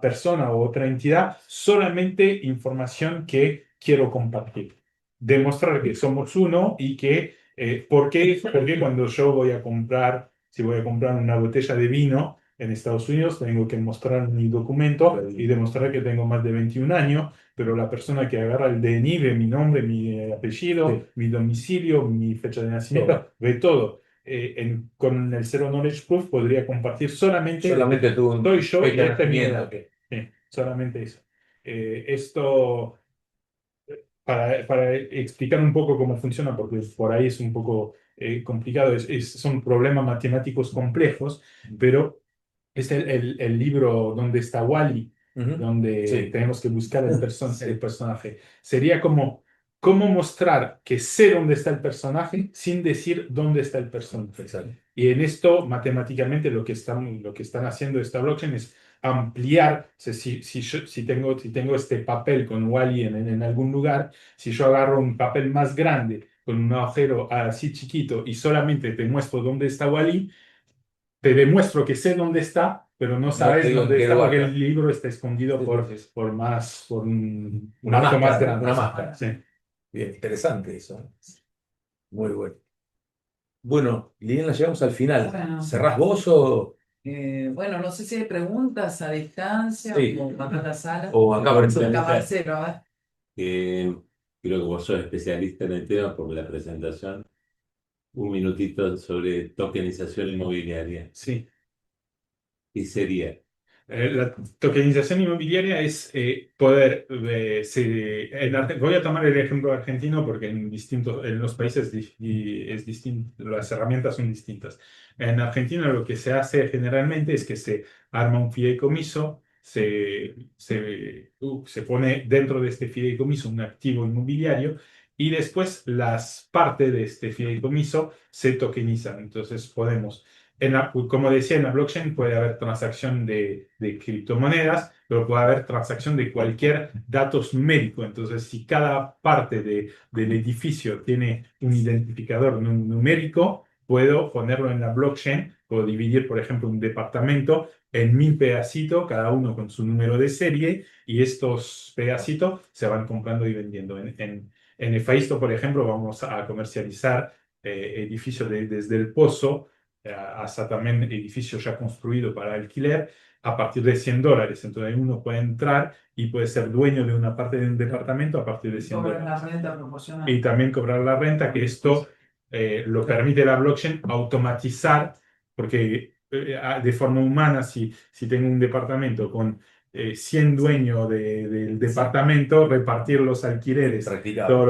persona o otra entidad solamente información que quiero compartir. Demostrar que somos uno y que, ¿por qué? Porque cuando yo voy a comprar, si voy a comprar una botella de vino en Estados Unidos, tengo que mostrar mi documento y demostrar que tengo más de 21 años, pero la persona que agarra el DNI ve mi nombre, mi apellido, Sí. mi domicilio, mi fecha de nacimiento, ve todo. Con el Zero Knowledge Proof podría compartir solamente Solamente tu soy yo y fecha de esta es mi nacimiento. edad. Sí, solamente eso. Esto, para explicar un poco cómo funciona, porque por ahí es un poco complicado, son problemas matemáticos complejos, pero es el libro donde está Wally, Ujú. donde Sí. tenemos que buscar el Sí. personaje. Sería como cómo mostrar que sé dónde está el personaje sin decir dónde está el personaje. Exacto. Y en esto, matemáticamente, lo que están haciendo esta blockchain es ampliar. O sea, si tengo este papel con Wally en algún lugar, si yo agarro un papel más grande con un agujero así chiquito y solamente te muestro dónde está Wally, te demuestro que sé dónde está, pero no No te sabes digo en dónde qué está lugar porque está. el libro está escondido Sí, sí, sí. por un Una marco más máscara, grande. una Sí, máscara. sí. Bien, interesante eso. Muy bueno. Bueno, Liliana, llegamos al final. Bueno, ¿Cerrás vos o...? bueno, no sé si hay preguntas a distancia Sí. o acá en la sala. O acá aparece. Acá Marcelo, a ver. Creo que vos sos especialista en el tema por la presentación. Un minutito sobre tokenización inmobiliaria. Sí. ¿Qué sería? La tokenización inmobiliaria es poder, voy a tomar el ejemplo argentino porque en los países es distinto, las herramientas son distintas. En Argentina lo que se hace generalmente es que se arma un fideicomiso, se pone dentro de este fideicomiso un activo inmobiliario y después las partes de este fideicomiso se tokenizan. Entonces podemos como decía, en la blockchain puede haber transacción de criptomonedas, pero puede haber transacción de cualquier datos numérico. Entonces, si cada parte del edificio tiene un identificador numérico, puedo ponerlo en la blockchain, puedo dividir, por ejemplo, un departamento en 1000 pedacitos, cada uno con su número de serie, y estos pedacitos se van comprando y vendiendo. En Efaisto, por ejemplo, vamos a comercializar edificios desde el pozo hasta también edificio ya construido para alquiler a partir de $100. Entonces uno puede entrar y puede ser dueño de una parte de un departamento a partir de Cobran la $100. renta proporcional. Y también cobrar la renta, que esto lo permite la blockchain automatizar, porque de forma humana, si tengo un departamento con 100 dueños del departamento, repartir los alquileres todos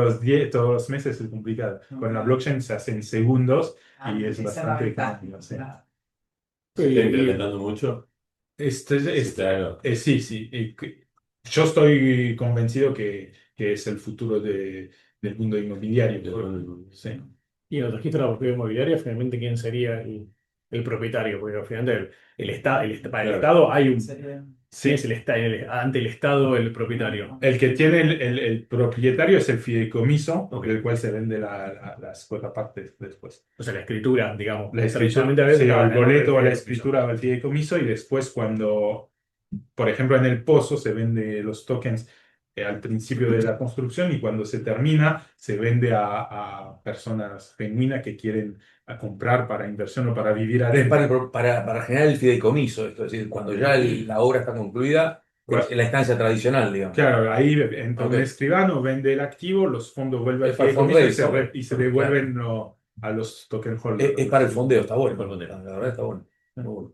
los meses es complicado. Con la blockchain se hace en segundos y es esa es la bastante ventaja, económico. Sí. claro. ¿Se está Y- implementando mucho? Claro. Sí, sí. Yo estoy convencido que es el futuro del mundo inmobiliario. Sí. Y en el registro de la propiedad inmobiliaria, finalmente, ¿quién sería el propietario? Porque finalmente para el Claro. Estado hay un... Sería- ¿Quién es ante el Estado el propietario? El que tiene el propietario es el fideicomiso, Ok. del cual se vende las cuotas partes después. O sea, la escritura, digamos. La escritura, Tradicionalmente a veces sí, o estaba el en nombre boleto o del la fideicomiso. escritura o el fideicomiso, y después cuando, por ejemplo, en el pozo se vende los tokens al principio de la construcción, y cuando se termina se vende a personas genuinas que quieren a comprar para inversión o para vivir Es adentro. para generar el fideicomiso, esto es decir, cuando ya la obra está concluida, es la instancia tradicional, digamos. Claro, ahí entra un Ok. escribano, vende el activo, los fondos vuelven al Es para el fideicomiso fundraising. y se devuelven a los token holders. Es para el fondeo, está bueno. Para el fondeo. La verdad está bueno. Muy bueno.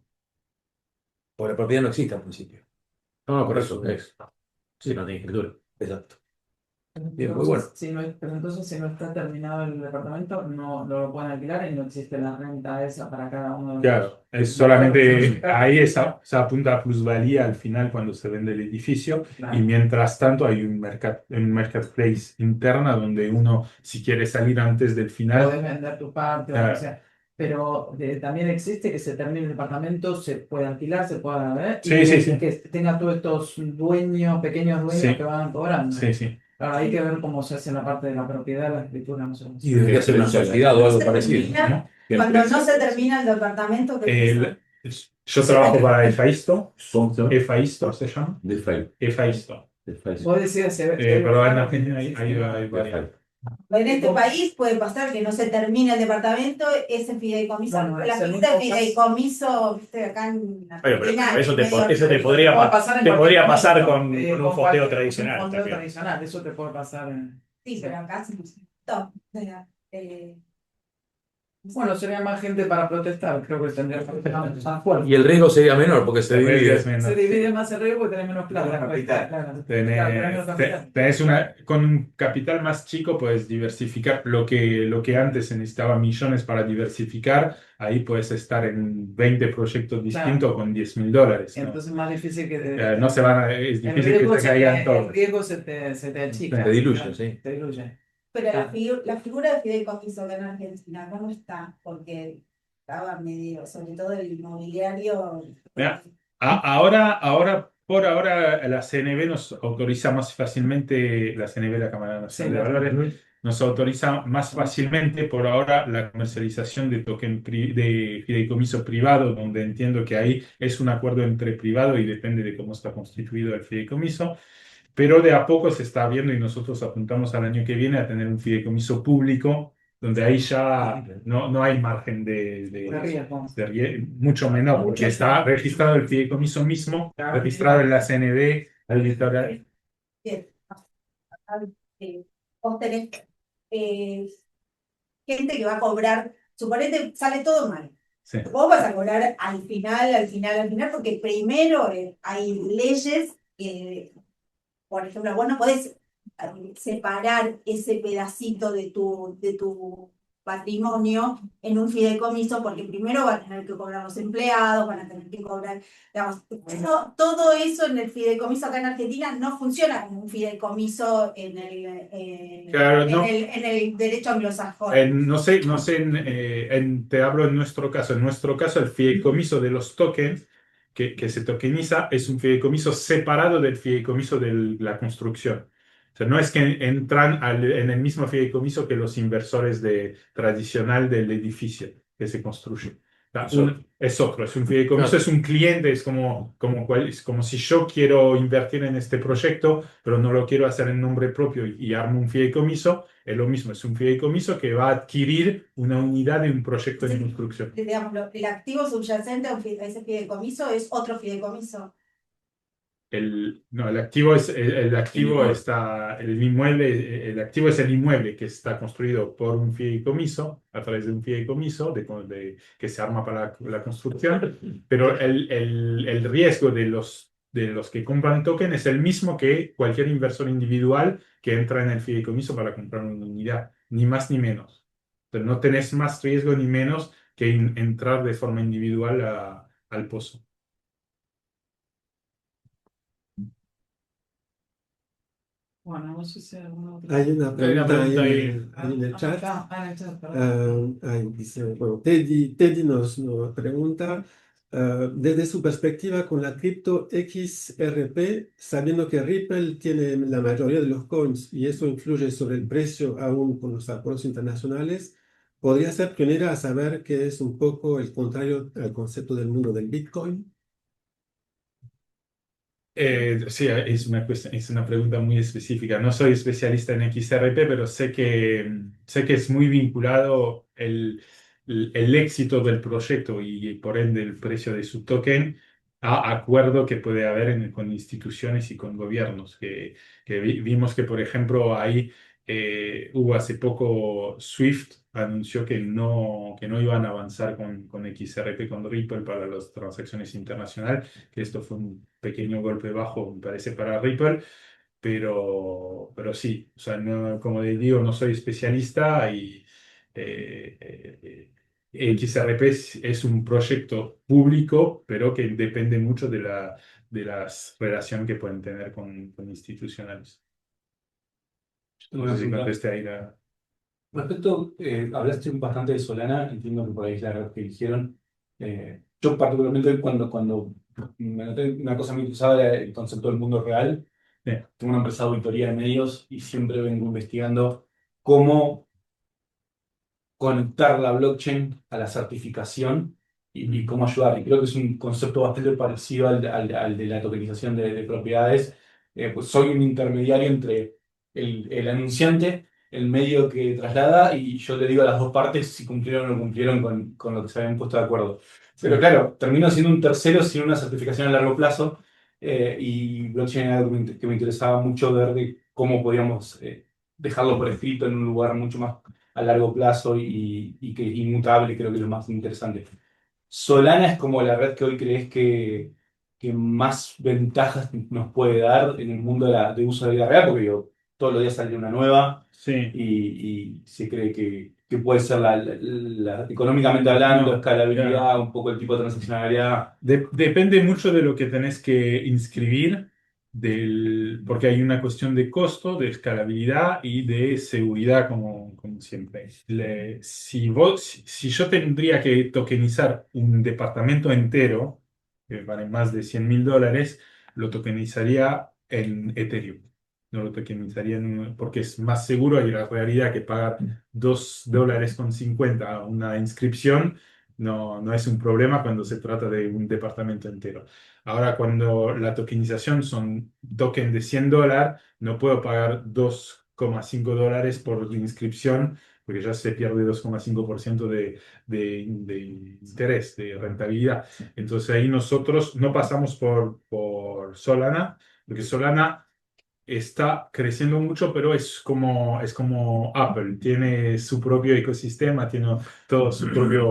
Porque la propiedad no existe al principio. No, correcto. Eso Es. Sí, no tiene escritura. Exacto. Bien, muy bueno. Pero entonces, si no está terminado el departamento, no lo pueden alquilar y no existe la renta esa para cada uno de los. Claro, es solamente ahí se apunta a plusvalía al final cuando se vende el edificio, Claro. y mientras tanto hay un marketplace interna donde uno, si quiere salir antes del final, Podés vender tu parte o lo Claro. que sea. Pero también existe que se termine el departamento, se puede alquilar, se puede ver, Sí, y sí, sí. que tenga todos estos dueños, pequeños dueños Sí. que van cobrando. sí, sí. Claro, hay que ver cómo se hace la parte de la propiedad, la escritura, no sé. Y debería ser una sociedad o algo parecido. termina, cuando no se termina el departamento, ¿qué pasa? Yo trabajo para Efaisto, Sponsor Efaisto se llama, de Fai. Efaisto. De Fai. Vos decías, Pero en Argentina hay varias. En este país puede pasar que no se termine el departamento, ese fideicomiso, Bueno, la es el figura de único fideicomiso, viste, acá en Oye, Argentina. pero eso es medio- te podría Puede pasar en te cualquier podría pasar momento, con un fondeo cualquier- tradicional. Un fondeo también. tradicional, eso te puede pasar en. Sí, pero acá se necesita. Bueno, sería más gente para protestar, creo que tendría que ser más fuerte. Y el riesgo sería menor porque se divide. Se divide más el riesgo porque tenés menos plata. Menos capital. Claro. Claro, menos capital. Con un capital más chico puedes diversificar lo que antes se necesitaba millones para diversificar. Ahí puedes estar en 20 proyectos distintos con $10.000, ¿no? Entonces es más difícil que No se van es difícil que se caigan todos. el riesgo se te achica. Se diluye, sí. Te diluye. Pero la figura de fideicomiso acá en Argentina, ¿cómo está? Porque estaba medio, sobre todo el inmobiliario. Mira, por ahora, la CNB nos autoriza más fácilmente, la CNB, la Cámara Nacional de Valores, nos autoriza más fácilmente por ahora la comercialización de token de fideicomiso privado, donde entiendo que ahí es un acuerdo entre privado y depende de cómo está constituido el fideicomiso. Pero de a poco se está viendo, y nosotros apuntamos al año que viene a tener un fideicomiso público, donde ahí ya no hay margen de mucho menor, porque está registrado el fideicomiso mismo, registrado en la CNB, registrado. Bien. Vos tenés gente que va a cobrar, suponete, sale todo mal. Sí. Vos vas a cobrar al final, porque primero hay leyes que, por ejemplo, vos no podés separar ese pedacito de tu patrimonio en un fideicomiso, porque primero van a tener que cobrar los empleados, van a tener que cobrar, digamos, todo eso en el fideicomiso acá en Argentina no funciona como un fideicomiso en el derecho anglosajón. No sé, te hablo en nuestro caso. En nuestro caso, el fideicomiso de los tokens que se tokeniza es un fideicomiso separado del fideicomiso de la construcción. O sea, no es que entran en el mismo fideicomiso que los inversores tradicional del edificio que se construye. Es otro, es un fideicomiso, Claro. es un cliente, es como si yo quiero invertir en este proyecto, pero no lo quiero hacer en nombre propio y armo un fideicomiso. Es lo mismo, es un fideicomiso que va a adquirir una unidad de un proyecto de construcción. Digamos, el activo subyacente a ese fideicomiso es otro fideicomiso. No, el activo es el activo inmueble. está el inmueble, el activo es el inmueble que está construido por un fideicomiso, a través de un fideicomiso que se arma para la construcción, pero el riesgo de los que compran token es el mismo que cualquier inversor individual que entra en el fideicomiso para comprar una unidad, ni más ni menos. Entonces, no tenés más riesgo ni menos que entrar de forma individual al pozo. Bueno, no sé si hay alguna otra. Hay una Hay una pregunta pregunta ahí. ahí en el chat. Acá, en el chat, perdón. Ahí dice, bueno, Teddy nos pregunta, desde su perspectiva con la cripto XRP, sabiendo que Ripple tiene la mayoría de los coins y eso influye sobre el precio aún con los acuerdos internacionales, ¿podría ser pionera a saber que es un poco el contrario al concepto del mundo del Bitcoin? Sí, es una pregunta muy específica. No soy especialista en XRP, pero sé que es muy vinculado el éxito del proyecto y por ende el precio de su token a acuerdo que puede haber con instituciones y con gobiernos. Que vimos que, por ejemplo, ahí hubo hace poco Swift anunció que no iban a avanzar con XRP, con Ripple para las transacciones internacionales, que esto fue un pequeño golpe bajo, me parece, para Ripple, pero sí, o sea, como les digo, no soy especialista y XRP es un proyecto público, pero que depende mucho de las relaciones que pueden tener con institucionales. Tengo No una sé si pregunta. contesté ahí la... Respecto, hablaste bastante de Solana, entiendo que por ahí es la red que eligieron. Yo particularmente cuando me noté una cosa muy usada era el concepto del mundo real. Tengo una empresa de auditoría de medios y siempre vengo investigando cómo conectar la blockchain a la certificación y cómo ayudar. Y creo que es un concepto bastante parecido al de la tokenización de propiedades. Pues soy un intermediario entre el anunciante, el medio que traslada, y yo le digo a las dos partes si cumplieron o no cumplieron con lo que se habían puesto de acuerdo. Pero claro, termino siendo un tercero sin una certificación a largo plazo. Y blockchain era algo que me interesaba mucho ver de cómo podíamos dejarlo por escrito en un lugar mucho más a largo plazo y que inmutable, creo que es lo más interesante. Solana es como la red que hoy crees que más ventajas nos puede dar en el mundo de uso de la vida real, porque digo, todos los días sale una nueva Sí. y se cree que puede ser económicamente hablando, No, escalabilidad, claro. un poco el tipo de transaccionalidad. Depende mucho de lo que tenés que inscribir, porque hay una cuestión de costo, de escalabilidad y de seguridad, como siempre. Si yo tendría que tokenizar un departamento entero, que vale más de $100.000, lo tokenizaría en Ethereum. No lo tokenizaría porque es más seguro y la realidad que pagar $2.50 una inscripción no es un problema cuando se trata de un departamento entero. Ahora, cuando la tokenización son token de $100, no puedo pagar $2,5 por inscripción, porque ya se pierde 2,5% de interés, de rentabilidad. Entonces ahí nosotros no pasamos por Solana, porque Solana está creciendo mucho, pero es como Apple, tiene su propio ecosistema, tiene todo su propia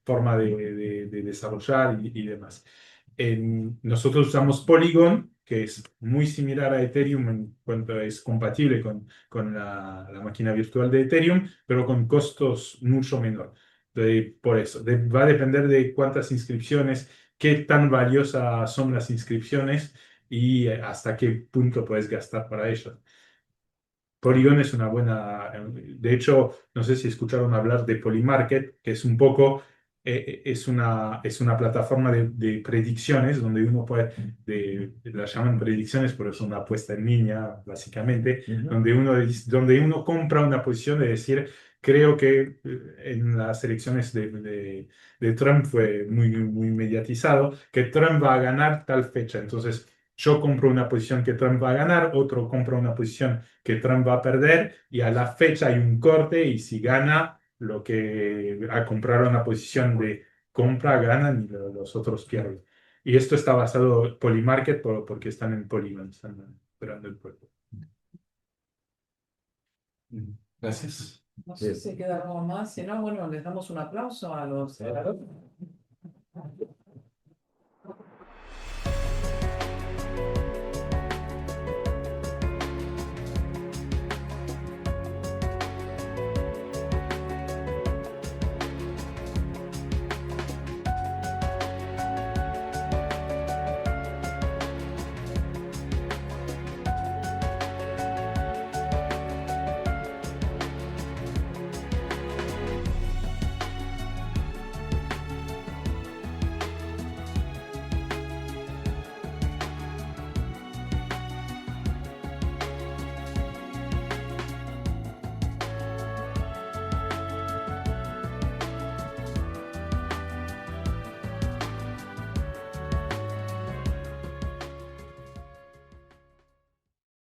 forma de desarrollar y demás. Nosotros usamos Polygon, que es muy similar a Ethereum en cuanto es compatible con la máquina virtual de Ethereum, pero con costos mucho menor. Por eso, va a depender de cuántas inscripciones, qué tan valiosas son las inscripciones y hasta qué punto puedes gastar para ello. Polygon es una buena, de hecho, no sé si escucharon hablar de Polymarket, que es un poco, es una plataforma de predicciones donde uno puede, la llaman predicciones, pero es una apuesta en línea, básicamente, donde uno compra una posición de decir, creo que en las elecciones de Trump fue muy mediatizado, que Trump va a ganar tal fecha. Entonces, yo compro una posición que Trump va a ganar, otro compra una posición que Trump va a perder y a la fecha hay un corte y si gana, lo que a comprar una posición de compra ganan y los otros pierden. Y esto está basado en Polymarket porque están en Polygon, están esperando el puerto. Gracias. No sé si queda algo más, si no, bueno, les damos un aplauso a los oradores.